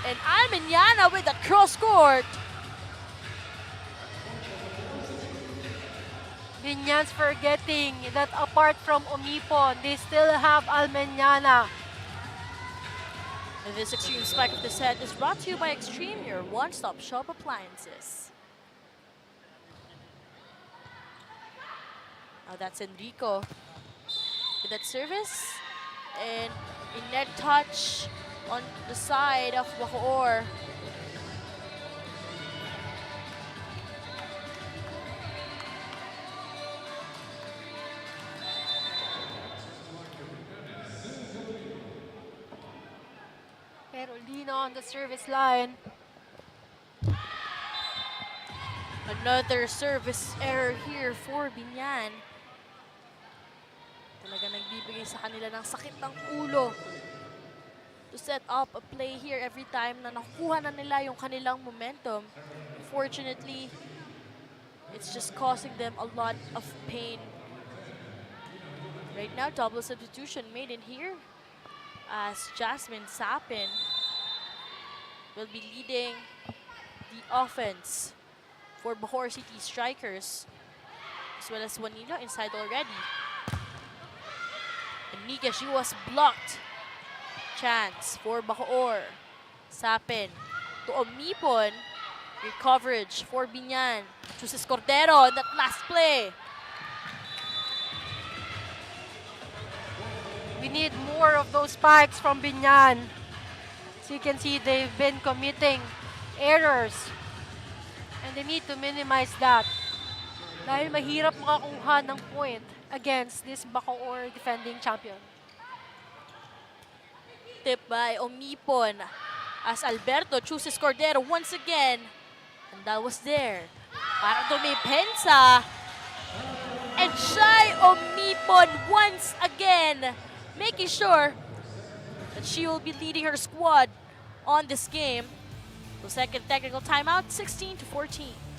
[SPEAKER 4] And Almeñana with that cross court.
[SPEAKER 5] Binyan's forgetting that apart from Omipon, they still have Almeñana.
[SPEAKER 4] And this Extreme Spike of the set is brought to you by Extreme, your one-stop shop appliances. Now that's Enrico with that service. And a net touch on the side of Bacoor.
[SPEAKER 5] Carolina on the service line.
[SPEAKER 4] Another service error here for Binyan. Talaga nagbibigay sa kanila ng sakit ng ulo to set up a play here every time na nakuha na nila yung kanilang momentum. Unfortunately, it's just causing them a lot of pain. Right now, double substitution made in here as Jasmine Sapin will be leading the offense for Bacoor City Strikers, as well as Juanilo inside already. And Nika, she was blocked. Chance for Bacoor. Sapin to Omipon. Great coverage for Binyan. Chooses Cordero in that last play.
[SPEAKER 5] We need more of those spikes from Binyan. So you can see they've been committing errors. And they need to minimize that. Dahil mahirap makakuha ng point against this Bacoor defending champion.
[SPEAKER 4] Tip by Omipon as Alberto chooses Cordero once again. And that was there. Para dumipensa. And Shai Omipon once again making sure that she will be leading her squad on this game. So second technical timeout, 16-14.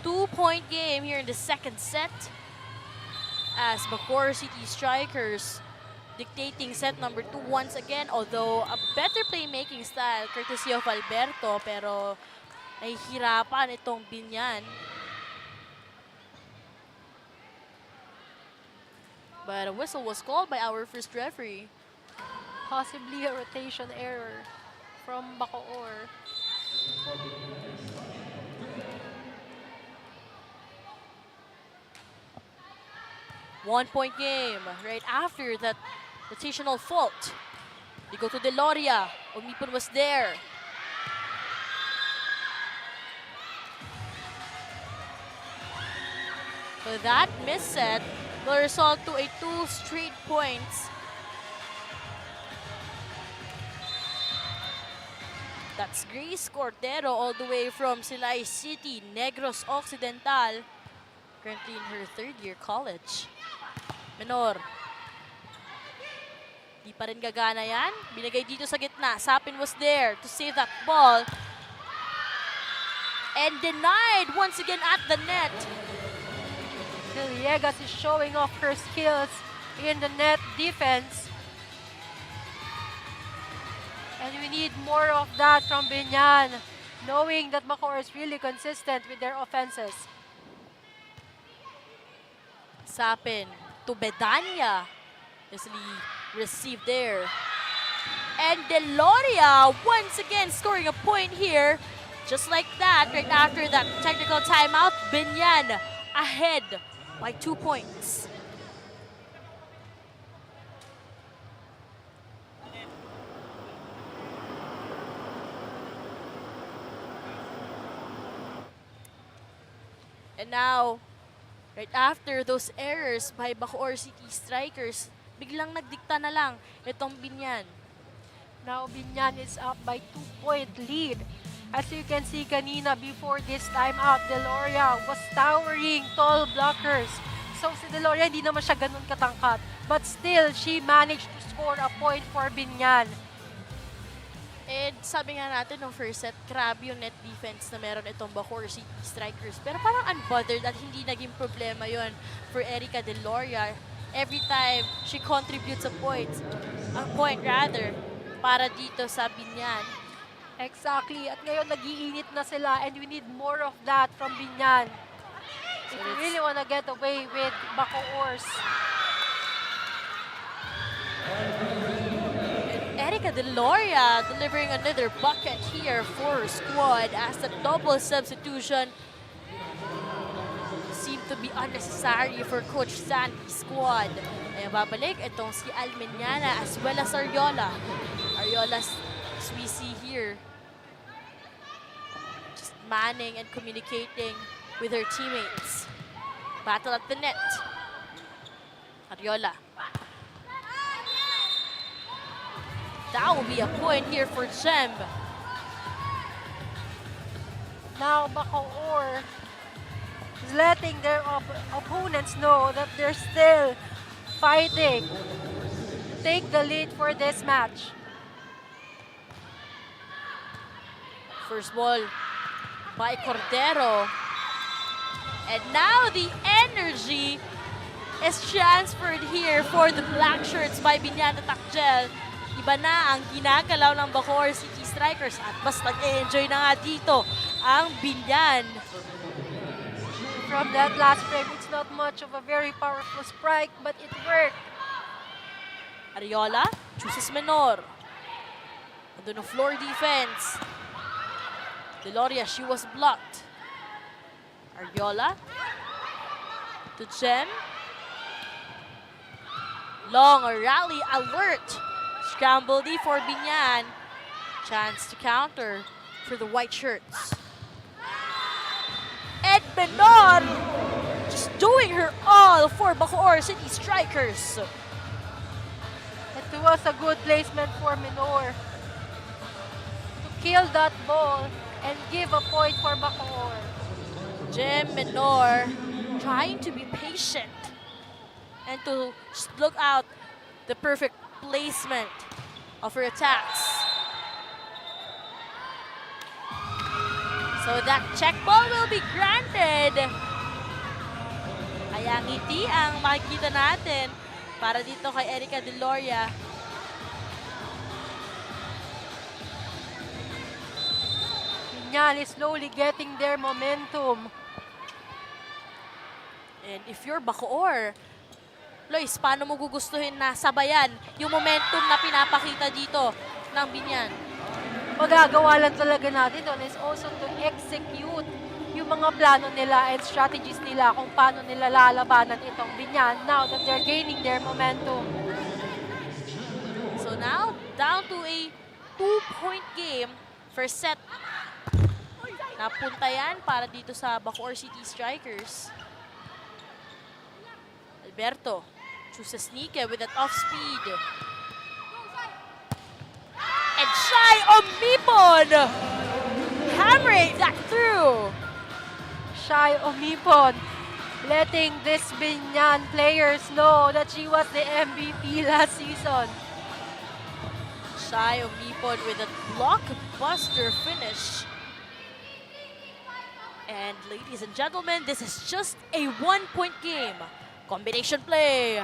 [SPEAKER 4] Two-point game here in the second set as Bacoor City Strikers dictating set number 2 once again, although a better playmaking style courtesy of Alberto, pero nahihirapan itong Binyan. But a whistle was called by our first referee.
[SPEAKER 5] Possibly a rotation error from Bacoor.
[SPEAKER 4] One-point game right after that rotational fault. They go to Deloria. Omipon was there. So that misset will result to a 2 straight points. That's Grace Cordero all the way from Silay City, Negros Occidental. Currently in her third year college. Menor. Di pa rin gagana yan. Binigay dito sa gitna. Sapin was there to save that ball. And denied once again at the net.
[SPEAKER 5] Villegas is showing off her skills in the net defense. And we need more of that from Binyan, knowing that Bacoor is really consistent with their offenses.
[SPEAKER 4] Sapin to Bedanya. Easily received there. And Deloria once again scoring a point here. Just like that, right after that technical timeout, Binyan ahead by 2 points. And now, Right after those errors by Bacoor City Strikers, biglang nagdikta na lang itong Binyan.
[SPEAKER 5] Now, Binyan is up by 2-point lead. As you can see kanina before this timeout, Deloria was towering tall blockers. So si Deloria hindi naman siya ganun katangkat. But still, she managed to score a point for Binyan.
[SPEAKER 4] And sabi nga natin nung first set, grabe yung net defense na meron itong Bacoor City Strikers. Pero parang unbothered at hindi naging problema yon for Erica Deloria. Every time she contributes a point para dito sa Binyan.
[SPEAKER 5] Exactly. At ngayon, nag-iinit na sila and we need more of that from Binyan. If you really want to get away with Bacoors.
[SPEAKER 4] Erica Deloria delivering another bucket here for squad as the double substitution seemed to be unnecessary for Coach Sandy's squad. Ay babalik itong si Almeñana as well as Ariola. Ariola's Swissy here. Just manning and communicating with her teammates. Battle at the net. Ariola. That will be a point here for Gem.
[SPEAKER 5] Now, Bacoor is letting their opponents know that they're still fighting to take the lead for this match.
[SPEAKER 4] First ball by Cordero. And now the energy is transferred here for the black shirts by Binyana Takjel. Iba na ang ginagalaw ng Bacoor City Strikers at mas nag-enjoy na nga dito ang Binyan.
[SPEAKER 5] From that last frame, it's not much of a very powerful strike, but it worked.
[SPEAKER 4] Ariola chooses Menor. Ando ng floor defense. Deloria, she was blocked. Ariola to Gem. Long rally alert. Scramble D for Binyan. Chance to counter for the white shirts. Ed Menor just doing her all for Bacoor City Strikers.
[SPEAKER 5] It was a good placement for Menor to kill that ball and give a point for Bacoor.
[SPEAKER 4] Gem Menor trying to be patient and to just look out the perfect placement of her attacks. So that check ball will be granted. Kaya ngiti ang makikita natin para dito kay Erica Deloria.
[SPEAKER 5] Binyan is slowly getting their momentum.
[SPEAKER 4] And if you're Bacoor, Lois, paano mo gugustuhin na sabayan yung momentum na pinapakita dito ng Binyan?
[SPEAKER 5] Magagawa lang talaga natin doon is also to execute yung mga plano nila and strategies nila kung paano nila lalabanan itong Binyan now that they're gaining their momentum.
[SPEAKER 4] So now, down to a 2-point game. First set. Napunta yan para dito sa Bacoor City Strikers. Alberto chooses Nike with that off speed. And Shai Omipon hammering that through.
[SPEAKER 5] Shai Omipon letting this Binyan players know that she was the MVP last season.
[SPEAKER 4] Shai Omipon with a blockbuster finish. And ladies and gentlemen, this is just a 1-point game. Combination play.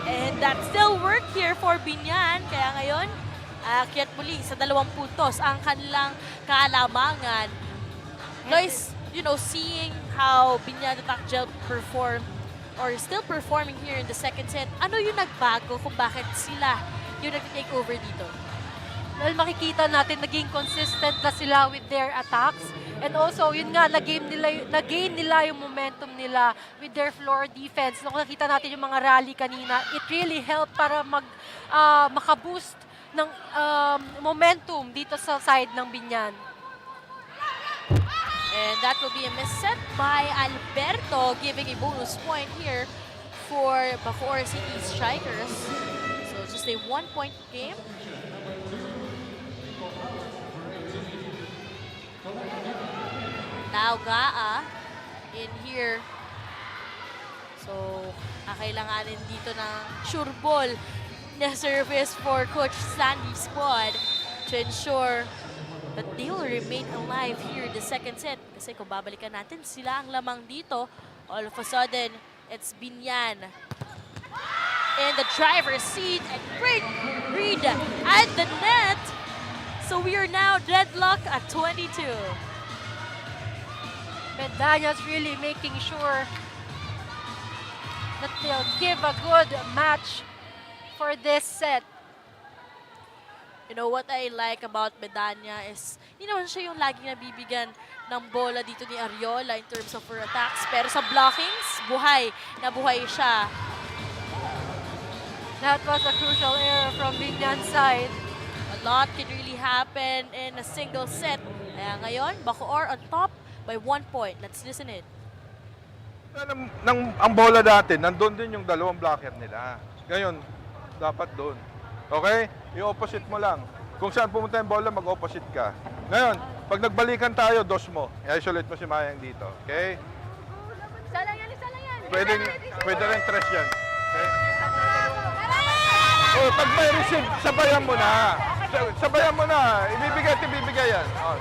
[SPEAKER 4] And that still worked here for Binyan. Kaya ngayon, aakyat muli sa 2 puntos ang kanilang kalamangan. Lois, you know, seeing how Binyan Takjel performed or still performing here in the second set, ano yung nagbago kung bakit sila yung nag-take over dito?
[SPEAKER 5] Well, makikita natin naging consistent na sila with their attacks. And also, yun nga, nag-gain nila yung momentum nila with their floor defense. Nung nakita natin yung mga rally kanina, it really helped para makaboost ng momentum dito sa side ng Binyan.
[SPEAKER 4] And that will be a miss set by Alberto, giving a bonus point here for Bacoor City Strikers. So just a 1-point game. Now Gaa in here. So kakailanganin dito ng sure ball na service for Coach Sandy's squad to ensure that they will remain alive here in the second set. Kasi kung babalikan natin, sila ang lamang dito. All of a sudden, it's Binyan in the driver's seat, and great read at the net. So we are now deadlocked at 22.
[SPEAKER 5] Medallas really making sure that they'll give a good match for this set.
[SPEAKER 4] You know what I like about Medanya is, hindi naman siya yung laging nabibigyan ng bola dito ni Ariola in terms of her attacks. Pero sa blockings, buhay na buhay siya.
[SPEAKER 5] That was a crucial error from Binyan's side.
[SPEAKER 4] A lot can really happen in a single set. Kaya ngayon, Bacoor on top by 1 point. Let's listen it.
[SPEAKER 7] Ang bola dati, nandun din yung dalawang blocker nila. Ngayon, dapat doon. Okay? I-opposite mo lang. Kung saan pumunta yung bola, mag-opposite ka. Ngayon, pag nagbalikan tayo, dos mo. I-isolate mo si Mayang dito. Okay?
[SPEAKER 2] Isa lang yan.
[SPEAKER 7] Pwede rin tres yan. Okay? Oh, pag may receive, sabayan mo na. Sabayan mo na. Ibibigay yan. Oh.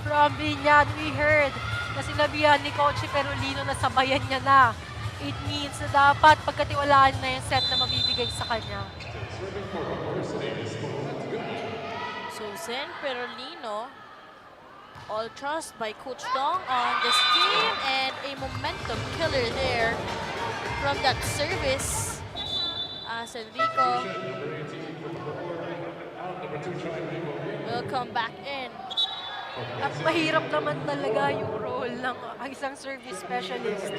[SPEAKER 5] From Binyan, we heard na sinabihan ni Coach Perolino na sabayan niya na. It means na dapat pagkatiwalaan na yung set na mabibigay sa kanya.
[SPEAKER 4] Susan Perolino, all trust by Coach Dong on this game, and a momentum killer there from that service as Enrico will come back in.
[SPEAKER 5] At mahirap naman talaga yung role ng isang service specialist.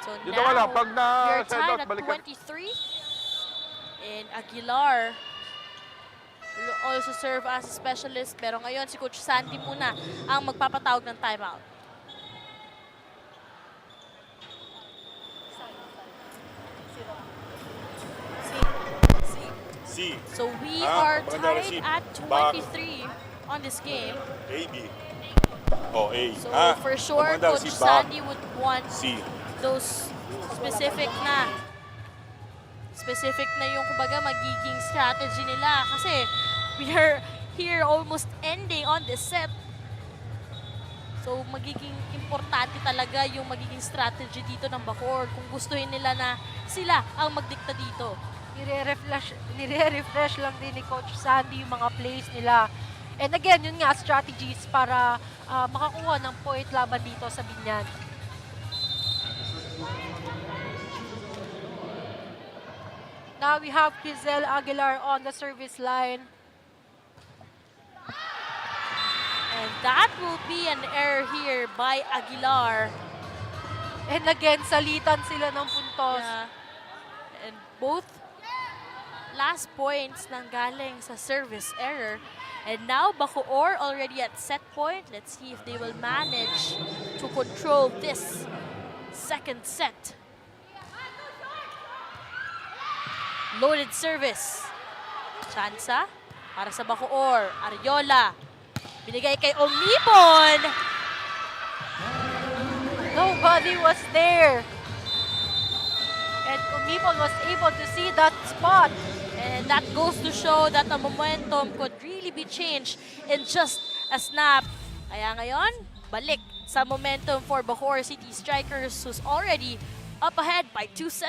[SPEAKER 4] So
[SPEAKER 7] Dito ka lang, pag
[SPEAKER 4] we're
[SPEAKER 7] na-send out,
[SPEAKER 4] tied at
[SPEAKER 7] balikan.
[SPEAKER 4] 23. And Aguilar will also serve as a specialist. Pero ngayon, si Coach Sandy muna ang magpapatawag ng timeout.
[SPEAKER 9] C.
[SPEAKER 4] So we
[SPEAKER 9] Ah,
[SPEAKER 4] are
[SPEAKER 9] maganda
[SPEAKER 4] tied
[SPEAKER 9] receive.
[SPEAKER 4] at
[SPEAKER 9] Back.
[SPEAKER 4] 23 on this game.
[SPEAKER 9] A, B. Oh, A.
[SPEAKER 4] So
[SPEAKER 9] Ah,
[SPEAKER 4] for sure,
[SPEAKER 9] maganda
[SPEAKER 4] Coach
[SPEAKER 9] receive. Back.
[SPEAKER 4] Sandy would want
[SPEAKER 9] C.
[SPEAKER 4] those specific na yung kumbaga magiging strategy nila kasi we are here almost ending on this set. So magiging importante talaga yung magiging strategy dito ng Bacoor kung gustuhin nila na sila ang magdikta dito.
[SPEAKER 5] Nire-refresh lang din ni Coach Sandy yung mga plays nila. And again, yun nga, strategies para makakuha ng point laban dito sa Binyan. Now we have Crizel Aguilar on the service line.
[SPEAKER 4] And that will be an error here by Aguilar.
[SPEAKER 5] And again, salitan sila ng puntos.
[SPEAKER 4] Yeah. And both last points nanggaling sa service error. And now Bacoor already at set point. Let's see if they will manage to control this second set. Loaded service. Chansa para sa Bacoor. Ariola. Binigay kay Omipon.
[SPEAKER 5] Nobody was there. And Umipon was able to see that spot.
[SPEAKER 4] And that goes to show that the momentum could really be changed in just a snap. Kaya ngayon, balik sa momentum for Bacoor City Strikers, who's already up ahead by 2-0.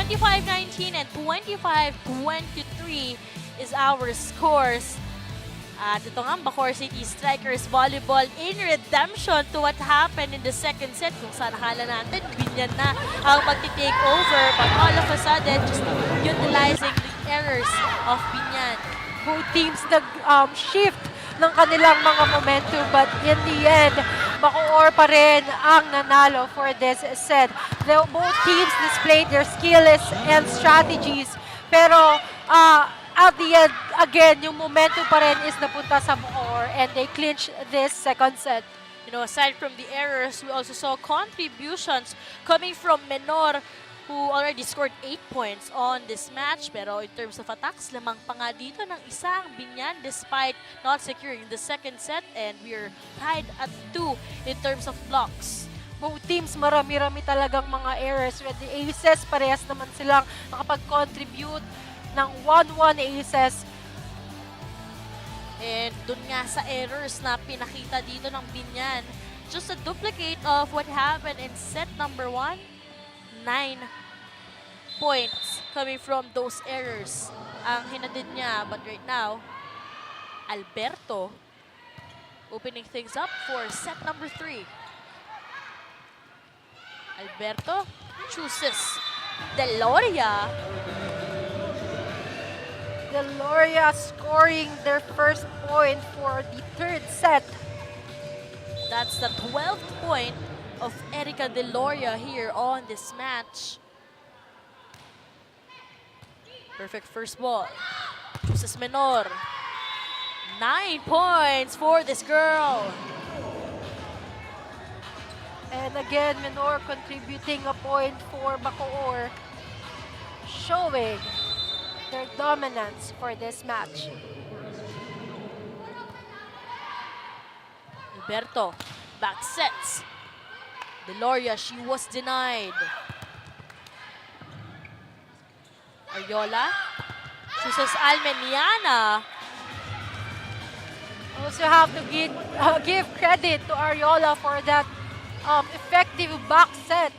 [SPEAKER 4] 25-19 and 25-23 is our scores. At ito nga, Bacoor City Strikers Volleyball in redemption to what happened in the second set. Kung saan akala natin, Binyan na ang magti-take over. But all of a sudden, just utilizing the errors of Binyan.
[SPEAKER 5] Both teams nag-shift ng kanilang mga momentum, but in the end, Bacoor pa rin ang nanalo for this set. Both teams displayed their skills and strategies, pero at the end, again, yung momentum pa rin is napunta sa Bacoor and they clinched this second set.
[SPEAKER 4] You know, aside from the errors, we also saw contributions coming from Menor, who already scored 8 points on this match. Pero in terms of attacks, lamang pa nga dito ng isang Binyan despite not securing the second set. And we're tied at 2 in terms of blocks.
[SPEAKER 5] Both teams, marami-rami talagang mga errors. With the aces, parehas naman silang nakapag-contribute ng 1-1 aces.
[SPEAKER 4] And dun nga sa errors na pinakita dito ng Binyan, just a duplicate of what happened in set number 1. 9 points coming from those errors ang hinatid niya. But right now, Alberto opening things up for set number 3. Alberto chooses Deloria.
[SPEAKER 5] Deloria scoring their first point for the third set.
[SPEAKER 4] That's the 12th point of Erica Deloria here on this match. Perfect first ball. Chooses Menor. 9 points for this girl.
[SPEAKER 5] And again, Menor contributing a point for Bacoor, showing their dominance for this match.
[SPEAKER 4] Alberto back sets. Deloria, she was denied. Ariola chooses Almeniana.
[SPEAKER 5] Also have to give credit to Ariola for that effective back set.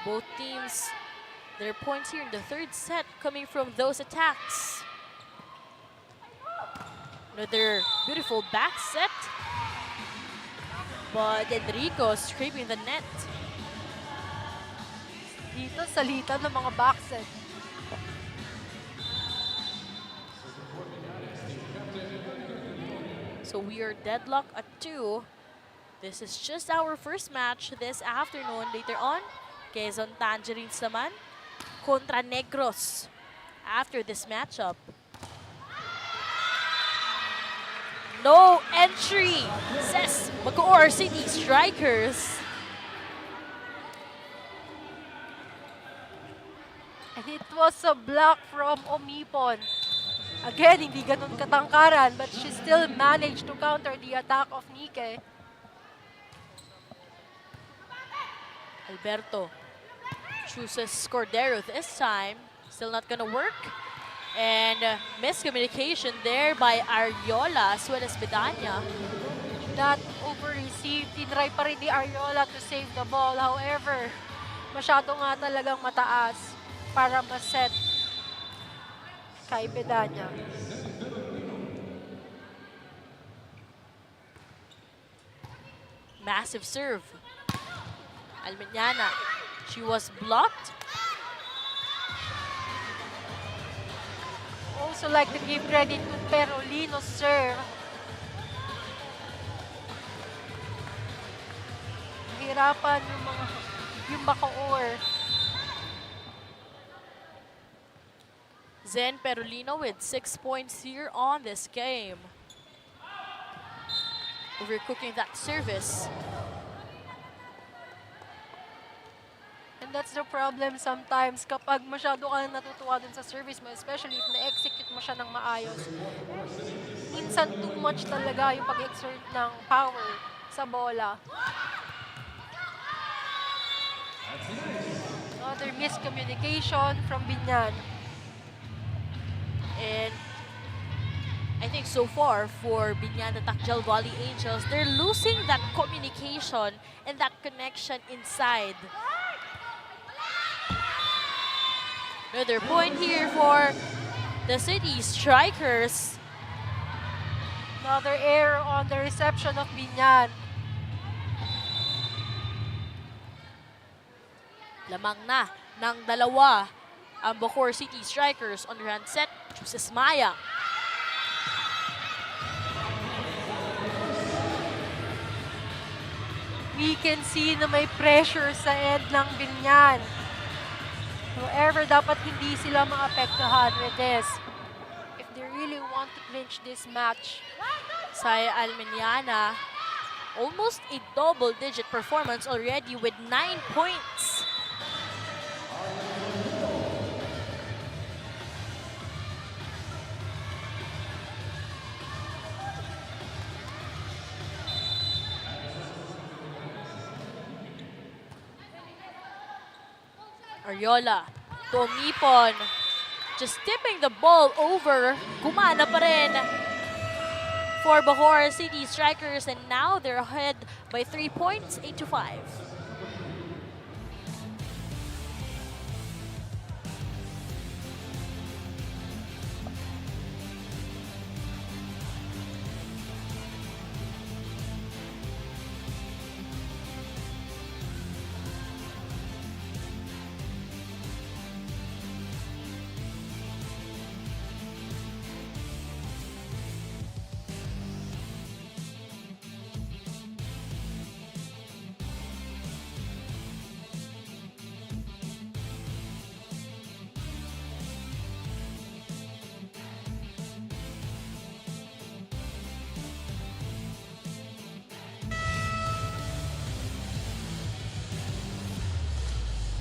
[SPEAKER 4] Both teams, their points here in the third set coming from those attacks. Another beautiful back set. But Enrico scraping the net.
[SPEAKER 5] Dito salita ng mga back set.
[SPEAKER 4] So we are deadlocked at 2. This is just our first match this afternoon. Later on, Quezon Tangerines naman kontra Negros after this matchup. No entry, says Bacoor City Strikers.
[SPEAKER 5] And it was a block from Omipon. Again, hindi ganun katangkaran, but she still managed to counter the attack of Nike.
[SPEAKER 4] Alberto chooses Cordero this time. Still not gonna work. And miscommunication there by Ariola as well as Bedanya.
[SPEAKER 5] That over-received, tinry pa rin ni Ariola to save the ball. However, masyado nga talagang mataas para ma-set kay Bedanya.
[SPEAKER 4] Massive serve. Almeniana, she was blocked.
[SPEAKER 5] Also like to give credit to Perolino's serve. Hirapan yung Bacoor.
[SPEAKER 4] Zen Perolino with 6 points here on this game. Overcooking that service.
[SPEAKER 5] And that's the problem sometimes kapag masyado ka natutuwa dun sa service mo, especially if na-execute mo siya ng maayos. Minsan too much talaga yung pag-exert ng power sa bola. Another miscommunication from Binyan.
[SPEAKER 4] And I think so far for Binyana Takjal Volley Angels, they're losing that communication and that connection inside. Another point here for the City Strikers.
[SPEAKER 5] Another error on the reception of Binyan.
[SPEAKER 4] Lamang na ng dalawa ang Bacoor City Strikers on the run set. Chooses Maya.
[SPEAKER 5] We can see na may pressure sa end ng Binyan. However, dapat hindi sila maapektuhan with this if they really want to clinch this match.
[SPEAKER 4] Saya Almeniana, almost a double-digit performance already with 9 points. Ariola, tumipon, just tipping the ball over. Gumana pa rin for Bacoor City Strikers, and now they're ahead by 3 points, 8-5.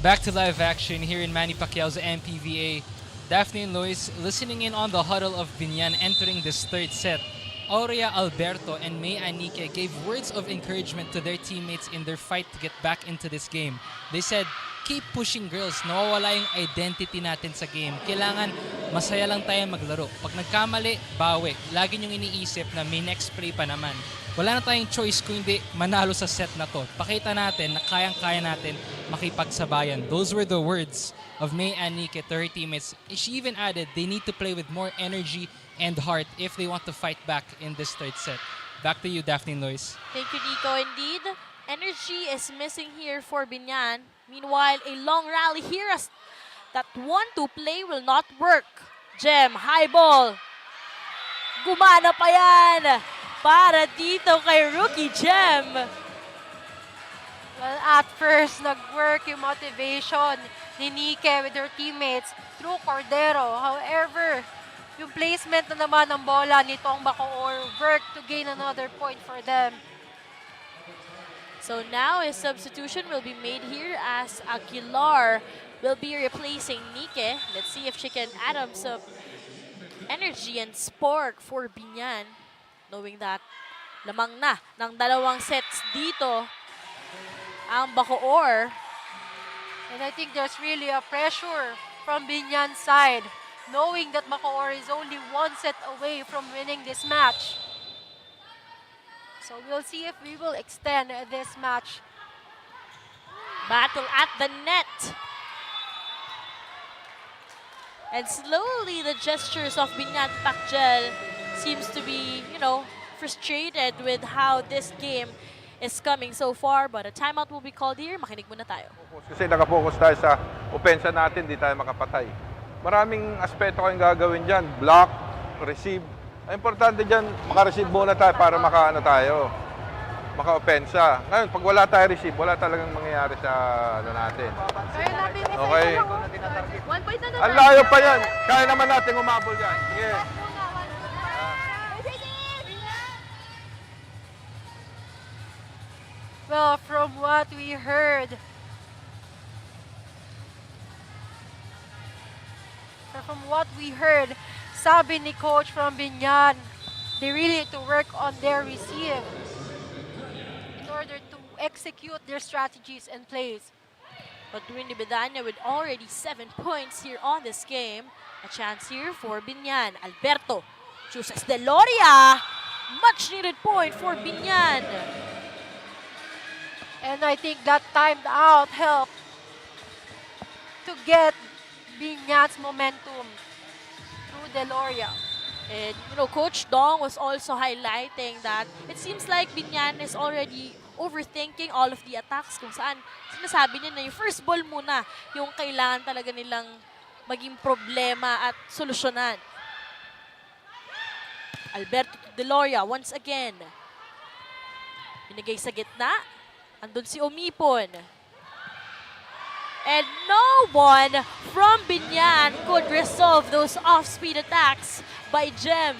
[SPEAKER 1] Back to live action here in Manny Pacquiao's MPVA. Daphne and Lois listening in on the huddle of Binyan entering this third set. Aurea Alberto and May Anike gave words of encouragement to their teammates in their fight to get back into this game. They said, keep pushing girls, nawawala yung identity natin sa game. Kailangan masaya lang tayo maglaro. Pag nagkamali, bawi. Lagi niyong iniisip na may next play pa naman. Wala na tayong choice kung hindi manalo sa set na to. Pakita natin na kayang-kaya natin makipagsabayan. Those were the words of May Anike to her teammates. She even added they need to play with more energy and heart if they want to fight back in this third set. Back to you, Daphne and Lois.
[SPEAKER 4] Thank you, Nico. Indeed, energy is missing here for Binyan. Meanwhile, a long rally here as that 1-2 play will not work. Jem, high ball. Gumana pa yan para dito kay rookie Jem.
[SPEAKER 5] Well, at first, nag-work yung motivation ni Nike with her teammates through Cordero. However, yung placement na naman ng bola nitong Bacoor worked to gain another point for them.
[SPEAKER 4] So now a substitution will be made here as Aguilar will be replacing Nike. Let's see if she can add up some energy and spark for Binyan. Knowing that lamang na ng dalawang sets dito ang Bacoor.
[SPEAKER 5] And I think there's really a pressure from Binyan's side, knowing that Bacoor is only one set away from winning this match. So we'll see if we will extend this match.
[SPEAKER 4] Battle at the net. And slowly the gestures of Binyan Takjal seems to be, frustrated with how this game is coming so far. But a timeout will be called here. Makinig muna tayo.
[SPEAKER 7] Kasi nakapokus tayo sa opensa natin, di tayo makapatay. Maraming aspeto kayong gagawin dyan. Block, receive. Ang importante dyan, maka-receive muna tayo para maka-opensa. Ngayon, pag wala tayo receive, wala talagang mangyayari sa natin. Okay? Ang layo pa yan. Kaya naman natin umabol yan. Sige.
[SPEAKER 5] Well, from what we heard, sabi ni coach from Binyan, they really need to work on their receive in order to execute their strategies and plays.
[SPEAKER 4] But Winnie Bedanya with already 7 points here on this game. A chance here for Binyan. Alberto Chooses Deloria. Much needed point for Binyan.
[SPEAKER 5] And I think that timed out helped to get Binyan's momentum through Deloria.
[SPEAKER 4] And, Coach Dong was also highlighting that it seems like Binyan is already overthinking all of the attacks kung saan sinasabi niya na yung first ball muna yung kailangan talaga nilang maging problema at solusyonan. Alberto to Deloria once again. Binigay sa gitna. Andun si Omipon. And no one from Binyan could resolve those off-speed attacks by Jem.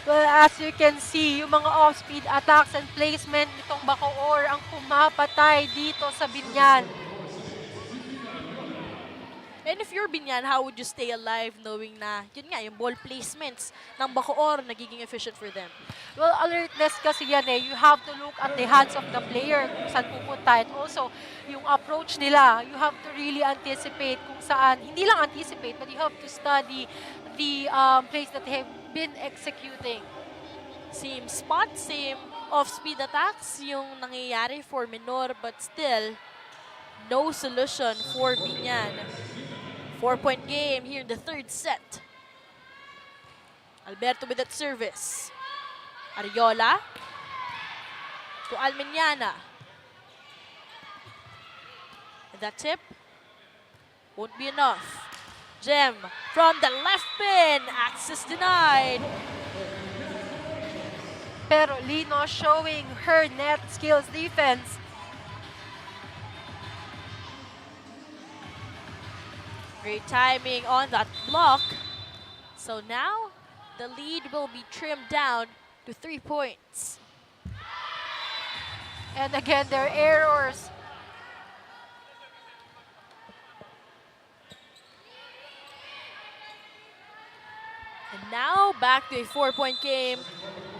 [SPEAKER 5] Well, as you can see, yung mga off-speed attacks and placement nitong Bacoor ang pumapatay dito sa Binyan.
[SPEAKER 4] And if you're Binyan, how would you stay alive knowing na, yun nga, yung ball placements ng Bacoor nagiging efficient for them?
[SPEAKER 5] Well, alertness kasi yan eh. You have to look at the hands of the player kung saan pupunta. And also, yung approach nila, you have to really anticipate kung saan, hindi lang anticipate, but you have to study the plays that they have been executing.
[SPEAKER 4] Same spot, same off-speed attacks yung nangyayari for Minor, but still, no solution for Binyan. 4-point game here in the third set. Alberto with that service. Ariola to Almeniana. And that tip won't be enough. Jem from the left pin. Access denied.
[SPEAKER 5] Pero Lino showing her net skills defense.
[SPEAKER 4] Great timing on that block. So now, the lead will be trimmed down to 3 points.
[SPEAKER 5] And again, their errors.
[SPEAKER 4] And now, back to a 4-point game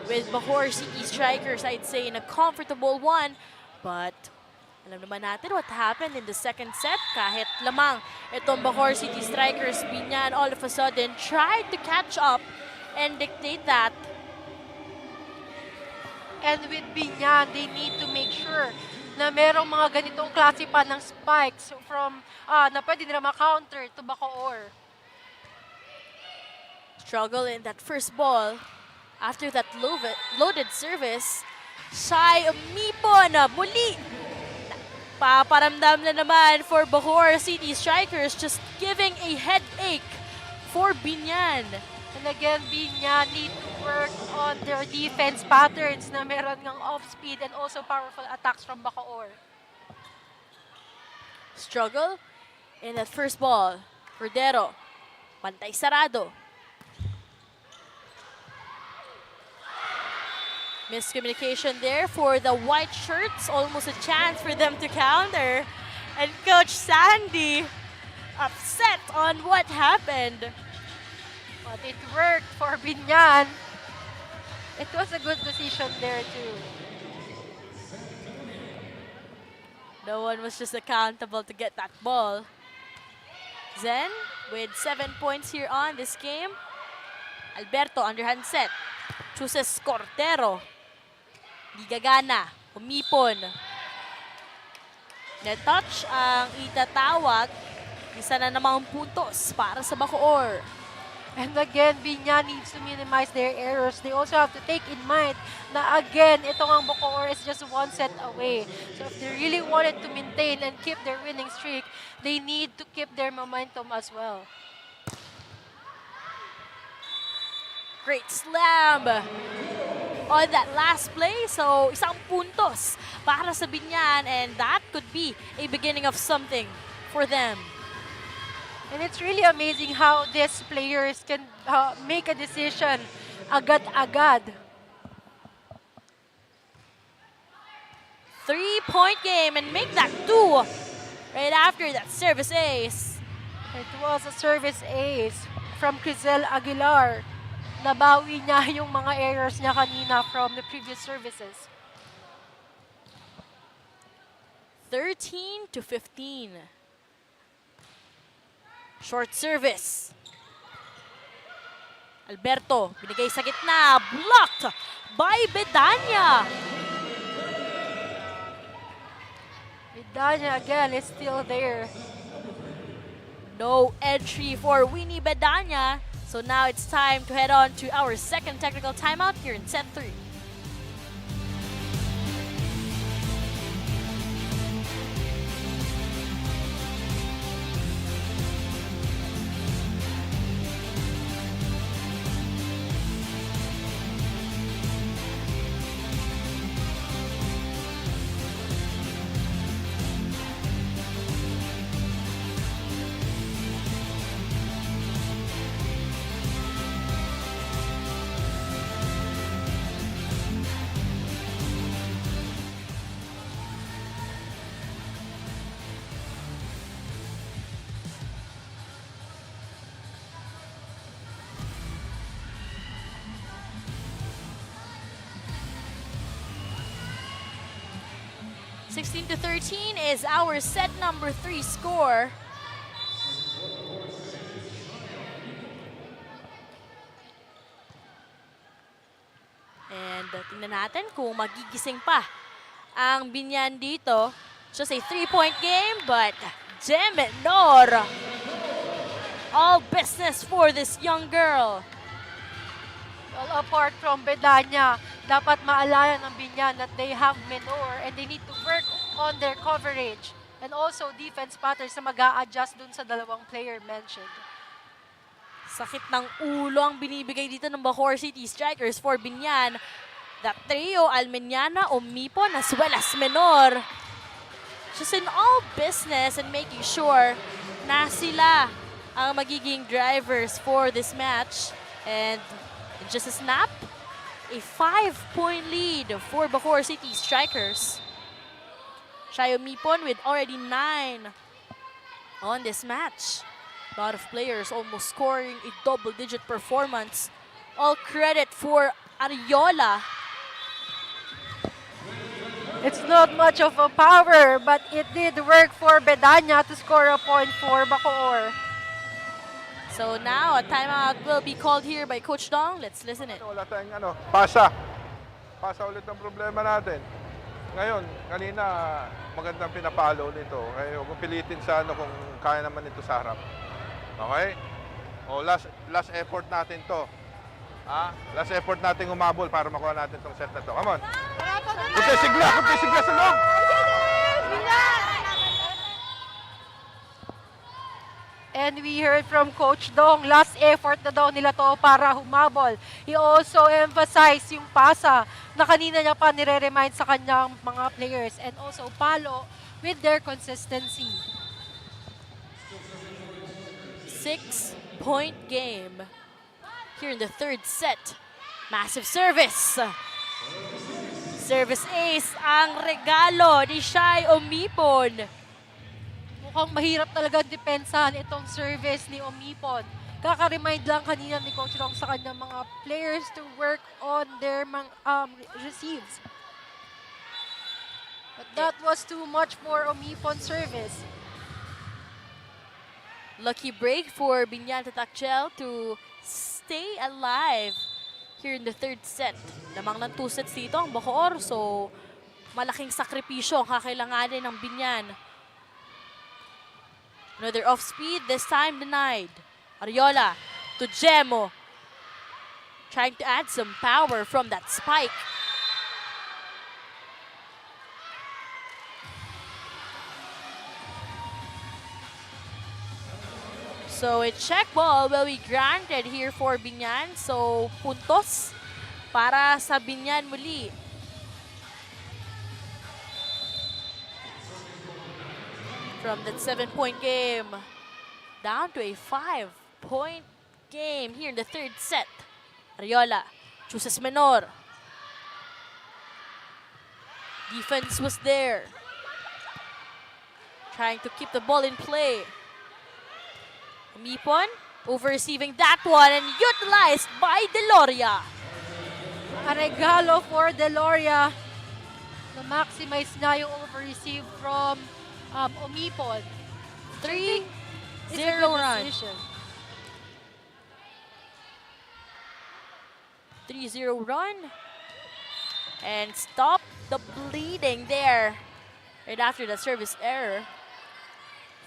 [SPEAKER 4] with Bacoor City Strikers, I'd say in a comfortable one. But alam naman natin what happened in the second set. Kahit lamang itong Bacoor City Strikers, Binyan all of a sudden tried to catch up and dictate that.
[SPEAKER 5] And with Binyan, they need to make sure na merong mga ganitong klase pa ng spikes from na pwede nila ma-counter to Bacoor.
[SPEAKER 4] Struggle in that first ball. After that loaded service, Shai Omipon muli. Paparamdam na naman for Bacoor City Strikers, just giving a headache for Binyan.
[SPEAKER 5] And again, Binyan need to work on their defense patterns na meron ng off-speed and also powerful attacks from Bacoor.
[SPEAKER 4] Struggle in that first ball. Cordero, pantay sarado. Miscommunication there for the white shirts. Almost a chance for them to counter. And Coach Sandy upset on what happened.
[SPEAKER 5] But it worked for Binyan. It was a good decision there too.
[SPEAKER 4] No one was just accountable to get that ball. Zen with 7 points here on this game. Alberto underhand set. Chooses Cordero. Di gagana. Umipon. Net touch ang itatawag. Isa na namang puntos para sa Bacoor.
[SPEAKER 5] And again, Binyan needs to minimize their errors. They also have to take in mind na again, itong ang Bacoor is just one set away. So if they really wanted to maintain and keep their winning streak, they need to keep their momentum as well.
[SPEAKER 4] Great slam on that last play. So, isang puntos para sa Binyan, and that could be a beginning of something for them.
[SPEAKER 5] And it's really amazing how these players can make a decision agad-agad.
[SPEAKER 4] 3-point game and make that 2 right after that service ace.
[SPEAKER 5] It was a service ace from Crizel Aguilar. Nabawi niya yung mga errors niya kanina from the previous services.
[SPEAKER 4] 13-15. Short service. Alberto, binigay sa gitna. Blocked by Bedanya.
[SPEAKER 5] Vidanya again is still there.
[SPEAKER 4] No entry for Winnie Bedanya. So now it's time to head on to our second technical timeout here in set 3. (16 to 13) is our set number 3 score. And tingnan natin kung magigising pa ang Binyan dito. Just a 3-point game, but Gemenor. All business for this young girl.
[SPEAKER 5] Well, apart from Bedanya, dapat maalala ng Binyan that they have Menor and they need to work on their coverage and also defense patterns na mag-a-adjust dun sa dalawang player mentioned.
[SPEAKER 4] Sakit ng ulo ang binibigay dito ng Bacoor City Strikers for Binyan. That trio, Almeñana, Omipon, as well as Menor. Just in all business and making sure na sila ang magiging drivers for this match. And in just a snap, a 5-point lead for Bacoor City Strikers. Shai Omipon with already 9 on this match. A lot of players almost scoring a double-digit performance. All credit for Ariola.
[SPEAKER 5] It's not much of a power, but it did work for Bedanya to score a point for Bacoor.
[SPEAKER 4] So now a timeout will be called here by Coach Dong. Let's listen in.
[SPEAKER 7] Wala tayong pasa. Pasa ulit ang problema natin. Ngayon, kanina magandang pinapalo nito. Kaya huwag pilitin sa kung kaya naman ito sa harap. Okay? O last effort natin to. Last effort natin umabol para makuha natin tong set na to. Come on. Kunti sigla sa loob.
[SPEAKER 5] And we heard from Coach Dong, last effort na daw nila to para humabol. He also emphasized yung pasa na kanina niya pa nire-remind sa kanyang mga players and also palo with their consistency.
[SPEAKER 4] 6-point game here in the third set. Massive service. Service ace ang regalo ni Shai Omipon.
[SPEAKER 5] Mukhang mahirap talaga depensahan itong service ni Omipon. Kaka-remind lang kanina ni Coach Dong sa kanyang mga players to work on their receives. But that was too much for Omipon service.
[SPEAKER 4] Lucky break for Binyan Tatakchel to stay alive here in the third set. Lamang ng 2 sets dito ang Bacoor, so malaking sakripisyo ang kakailanganin ng Binyan. Another off speed, this time denied. Ariola to Gemo. Trying to add some power from that spike. So a check ball will be granted here for Binyan. So puntos para sa Binyan muli. From that 7-point game down to a 5-point game here in the third set. Ariola chooses Menor. Defense was there. Trying to keep the ball in play. Omipon over-receiving that one and utilized by Deloria.
[SPEAKER 5] A regalo for Deloria. Na-maximize na yung over-receive from Omipon.
[SPEAKER 4] 3-0 run.
[SPEAKER 5] Decision.
[SPEAKER 4] 3-0 run. And stop the bleeding there. Right after the service error.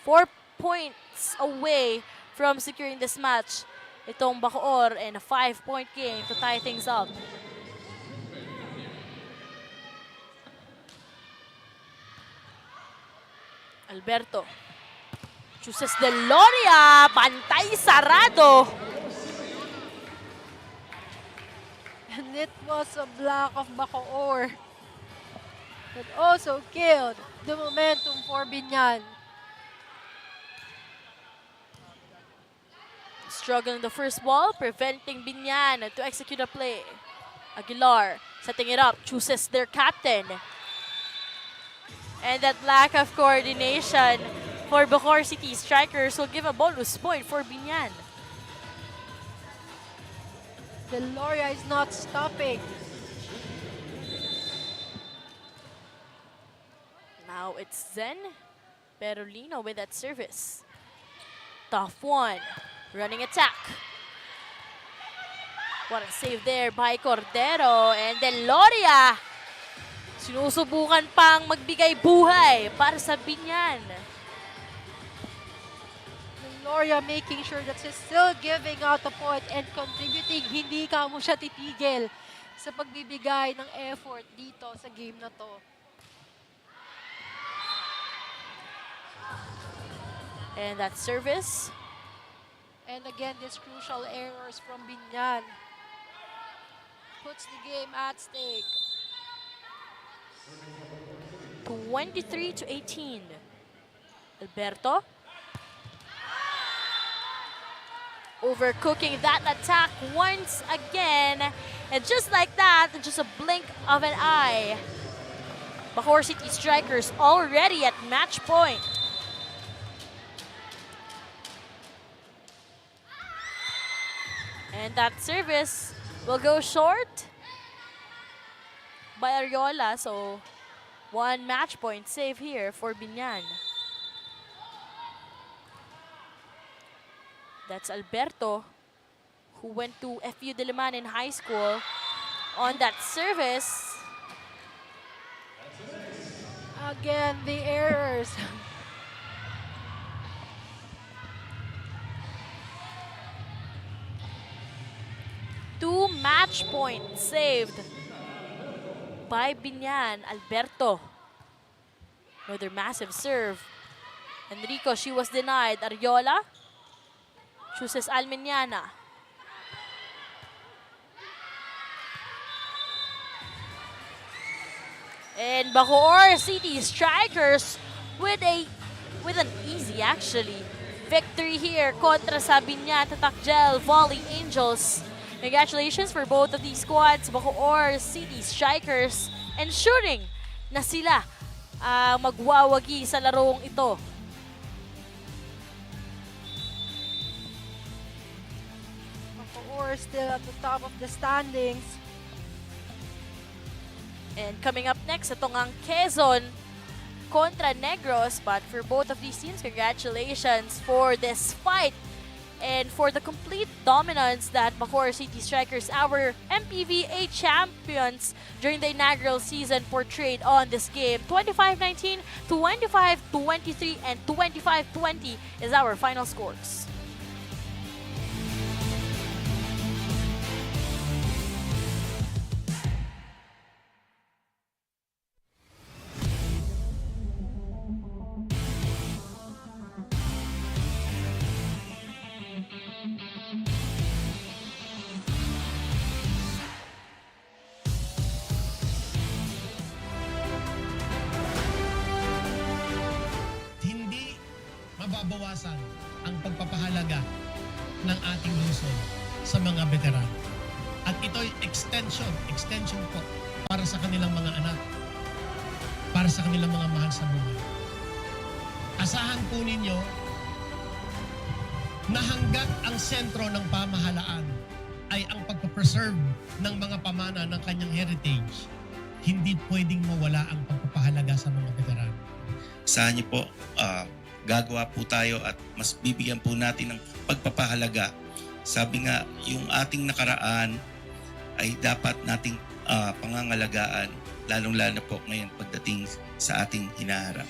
[SPEAKER 4] 4 points away from securing this match. Itong Bacoor, and a 5-point game to tie things up. Alberto. Chooses Deloria. Pantay sarado.
[SPEAKER 5] And it was a block of Bacoor that also killed the momentum for Binyan.
[SPEAKER 4] Struggling the first ball, preventing Binyan to execute a play. Aguilar setting it up, chooses their captain. And that lack of coordination for Bacoor City Strikers will give a bonus point for Binyan.
[SPEAKER 5] Deloria is not stopping.
[SPEAKER 4] Now it's Zen Perolino with that service. Tough one. Running attack. What a save there by Cordero. And Deloria. Sinusubukan pang magbigay buhay para sa Binyan.
[SPEAKER 5] Deloria making sure that she's still giving out the point and contributing. Hindi ka mo siya titigil sa pagbibigay ng effort dito sa game na to.
[SPEAKER 4] And that service.
[SPEAKER 5] And again, these crucial errors from Binyan puts the game at stake.
[SPEAKER 4] 23-18. Alberto. Overcooking that attack once again. And just like that, in just a blink of an eye, Bacoor City Strikers already at match point. And that service will go short by Ariola. So, 1 match point save here for Binyan. That's Alberto, who went to FU Diliman in high school. On that service.
[SPEAKER 5] Again, the errors.
[SPEAKER 4] Two match points saved by Binyan. Alberto. Another massive serve. Enrico, she was denied. Ariola chooses Alminiana. And Bacoor City Strikers with an easy actually victory here kontra sa Binyan Tatakgel Volley Angels. Congratulations for both of these squads, Bacoor City Strikers, ensuring na sila magwawagi sa larong ito.
[SPEAKER 5] Bacoor still at the top of the standings.
[SPEAKER 4] And coming up next, ito ngang Quezon kontra Negros. But for both of these teams, congratulations for this fight and for the complete dominance that Bacoor City Strikers, our MPVA champions during the inaugural season, portrayed on this game. 25-19, 25-23, and 25-20 is our final scores.
[SPEAKER 10] Mababawasan ang pagpapahalaga ng ating lungsod sa mga veteran. At ito'y extension po para sa kanilang mga anak, para sa kanilang mga mahal sa buhay. Asahan po ninyo na hanggat ang sentro ng pamahalaan ay ang pagpapreserve ng mga pamana ng kanyang heritage, hindi pwedeng mawala ang pagpapahalaga sa mga veteran.
[SPEAKER 11] Asahan niyo po, gagawa po tayo at mas bibigyan po natin ng pagpapahalaga. Sabi nga, yung ating nakaraan ay dapat nating pangangalagaan, lalong-lalo po ngayon pagdating sa ating hinaharap.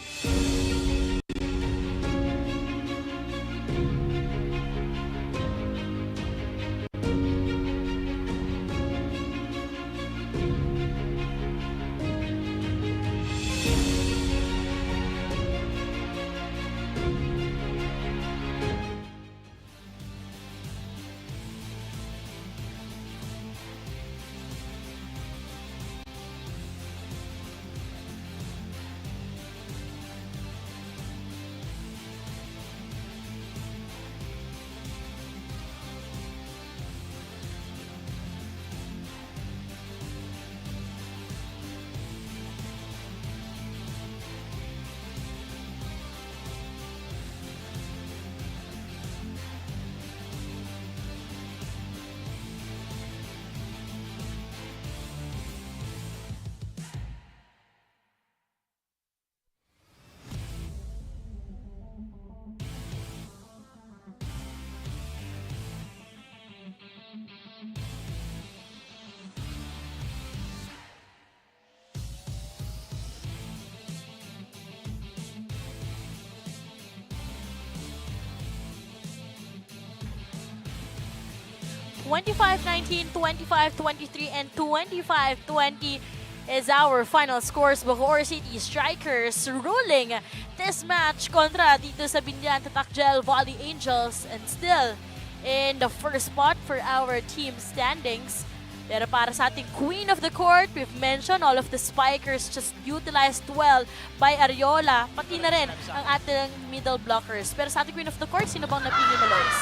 [SPEAKER 4] $25-19, $25-23, and $25-20 is our final scores. Bacoor City Strikers ruling this match kontra dito sa Binyan Tatakjel Volley Angels, and still in the first spot for our team standings. Pero para sa ating Queen of the Court, we've mentioned all of the spikers just utilized well by Ariola, pati na rin ang ating middle blockers. Pero sa ating Queen of the Court, sino bang napili mo, Lois?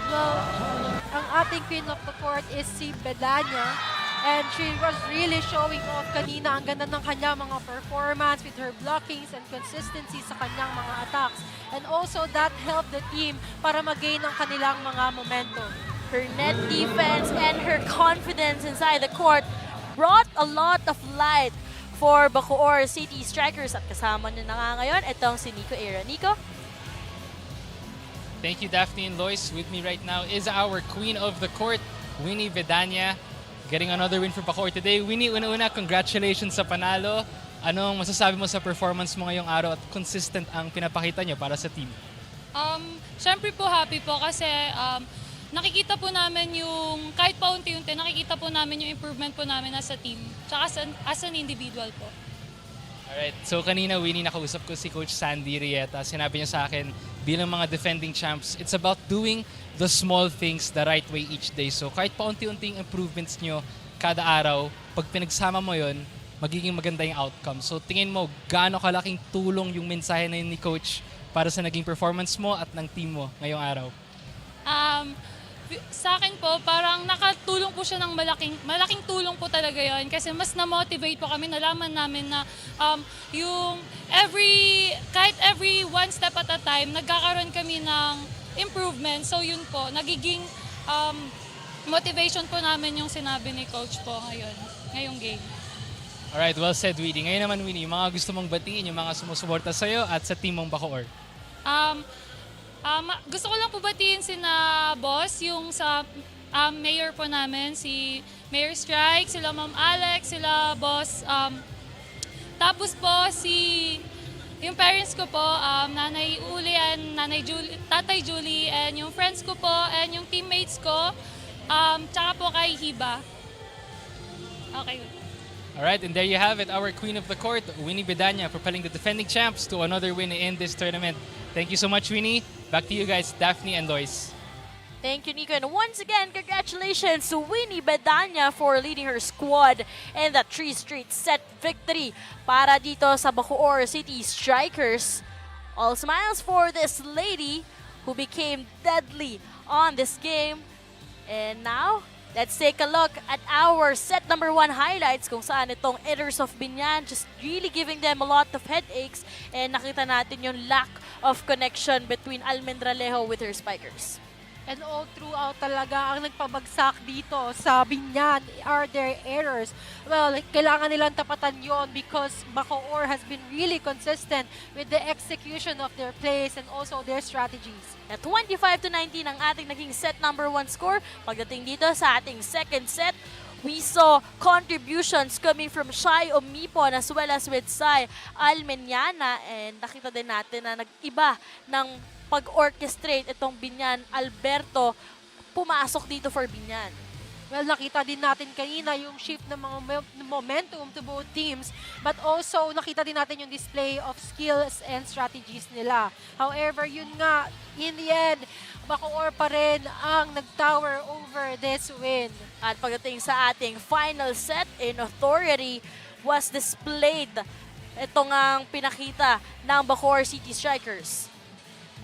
[SPEAKER 5] Well, ang ating Queen of the Court is si Bedanya. And she was really showing off kanina. Ang ganda ng kanya mga performance with her blockings and consistency sa kanyang mga attacks. And also that helped the team para mag-gain ng kanilang mga momentum.
[SPEAKER 4] Her net defense and her confidence inside the court brought a lot of light for Bacoor City Strikers. At kasama niya na nga ngayon, itong si Nico Era. Nico?
[SPEAKER 1] Thank you, Daphne and Lois. With me right now is our Queen of the Court, Winnie Bedanya, getting another win for Bacoor today. Winnie, una-una, congratulations sa panalo. Anong masasabi mo sa performance mo ngayong araw at consistent ang pinapakita nyo para sa team?
[SPEAKER 12] Siyempre po happy po kasi nakikita po namin yung, kahit pa unti-unti, nakikita po namin yung improvement po namin as a team, tsaka as an individual po.
[SPEAKER 1] Alright, so kanina, Winnie, nakausap ko si Coach Sandy Rieta. Sinabi niya sa akin, bilang mga defending champs, it's about doing the small things the right way each day. So kahit pa unti-unting improvements nyo kada araw, pag pinagsama mo yon, magiging maganda yung outcome. So tingin mo, gaano kalaking tulong yung mensahe na yun ni Coach para sa naging performance mo at ng team mo ngayong araw?
[SPEAKER 12] Sa akin po, parang nakatulong po siya ng malaking tulong po talaga yon kasi mas na-motivate po kami, nalaman namin na kahit every one step at a time, nagkakaroon kami ng improvement. So yun po, nagiging motivation po namin yung sinabi ni Coach po ngayong game.
[SPEAKER 1] Alright, well said, Winnie. Ngayon naman, Winnie, mga gusto mong batiin yung mga sumusuporta sa'yo at sa team mong Bacoor.
[SPEAKER 12] Gusto ko lang po batiin sina boss, yung sa mayor po namin, si Mayor Strike, sila Ma'am Alex, sila boss. Tapos po yung parents ko po, Nanay Uli and Tatay Julie, and yung friends ko po, and yung teammates ko, tsaka po kay Hiba. Okay.
[SPEAKER 1] Alright, and there you have it, our Queen of the Court, Winnie Bedanya, propelling the defending champs to another win in this tournament. Thank you so much, Winnie. Back to you guys, Daphne and Lois.
[SPEAKER 4] Thank you, Nico. And once again, congratulations to Winnie Bedanya for leading her squad in the 3-straight set victory para dito sa Bacoor City Strikers. All smiles for this lady who became deadly on this game. And now, let's take a look at our set number 1 highlights kung saan itong Eaters of Binyan just really giving them a lot of headaches, and nakita natin yung lack of connection between Almendralejo with her spikers.
[SPEAKER 5] And all throughout talaga ang nagpabagsak dito sa Binyan are their errors. Well, kailangan nilang tapatan yon because Bacoor has been really consistent with the execution of their plays and also their strategies.
[SPEAKER 4] At 25-19 ang ating naging set number 1 score. Pagdating dito sa ating second set, we saw contributions coming from Shai Omipon as well as with Sai Almeniana, and nakita din natin na nag-iba ng pag-orchestrate itong Binyan. Alberto pumasok dito for Binyan.
[SPEAKER 5] Well, nakita din natin kanina yung shift ng mga momentum to both teams, but also nakita din natin yung display of skills and strategies nila. However, yun nga, in the end, Bacoor pa rin ang nag-tower over this win.
[SPEAKER 4] At pagdating sa ating final set, in authority was displayed. Ito nga ang pinakita ng Bacoor City Strikers.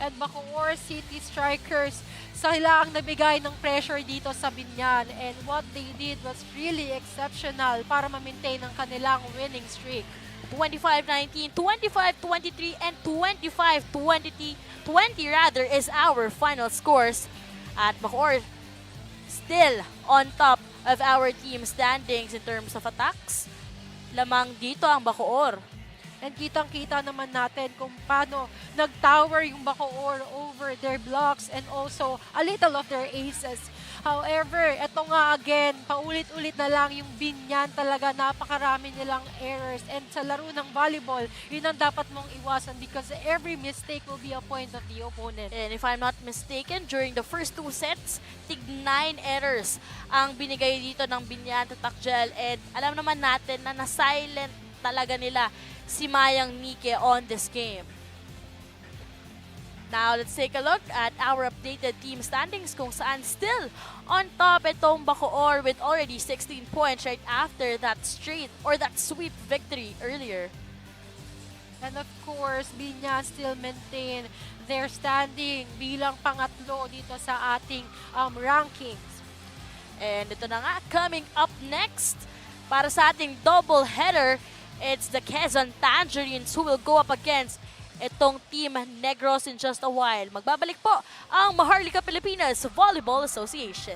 [SPEAKER 5] And Bacoor City Strikers, sila ang nabigay ng pressure dito sa Binyan, and what they did was really exceptional para ma-maintain ang kanilang winning streak.
[SPEAKER 4] 25-19, 25-23, and 25-20 rather is our final scores. At Bacoor still on top of our team standings in terms of attacks. Lamang dito ang Bacoor.
[SPEAKER 5] And kitang-kita naman natin kung paano nag-tower yung Bacoor over their blocks and also a little of their aces. However, eto nga again, paulit-ulit na lang yung Binyan, talaga napakarami nilang errors. And sa laro ng volleyball, yun ang dapat mong iwasan because every mistake will be a point of the opponent.
[SPEAKER 4] And if I'm not mistaken, during the first 2 sets, tig 9 errors ang binigay dito ng Binyan to Takjel. And alam naman natin na na-silent talaga nila si Mayang Nike on this game. Now, let's take a look at our updated team standings kung saan still on top itong Bacoor with already 16 points right after that straight or that sweep victory earlier.
[SPEAKER 5] And of course, Binyan still maintain their standing bilang pangatlo dito sa ating rankings.
[SPEAKER 4] And ito na nga, coming up next para sa ating double header, it's the Quezon Tangerines who will go up against itong team Negros in just a while. Magbabalik po ang Maharlika Pilipinas Volleyball Association.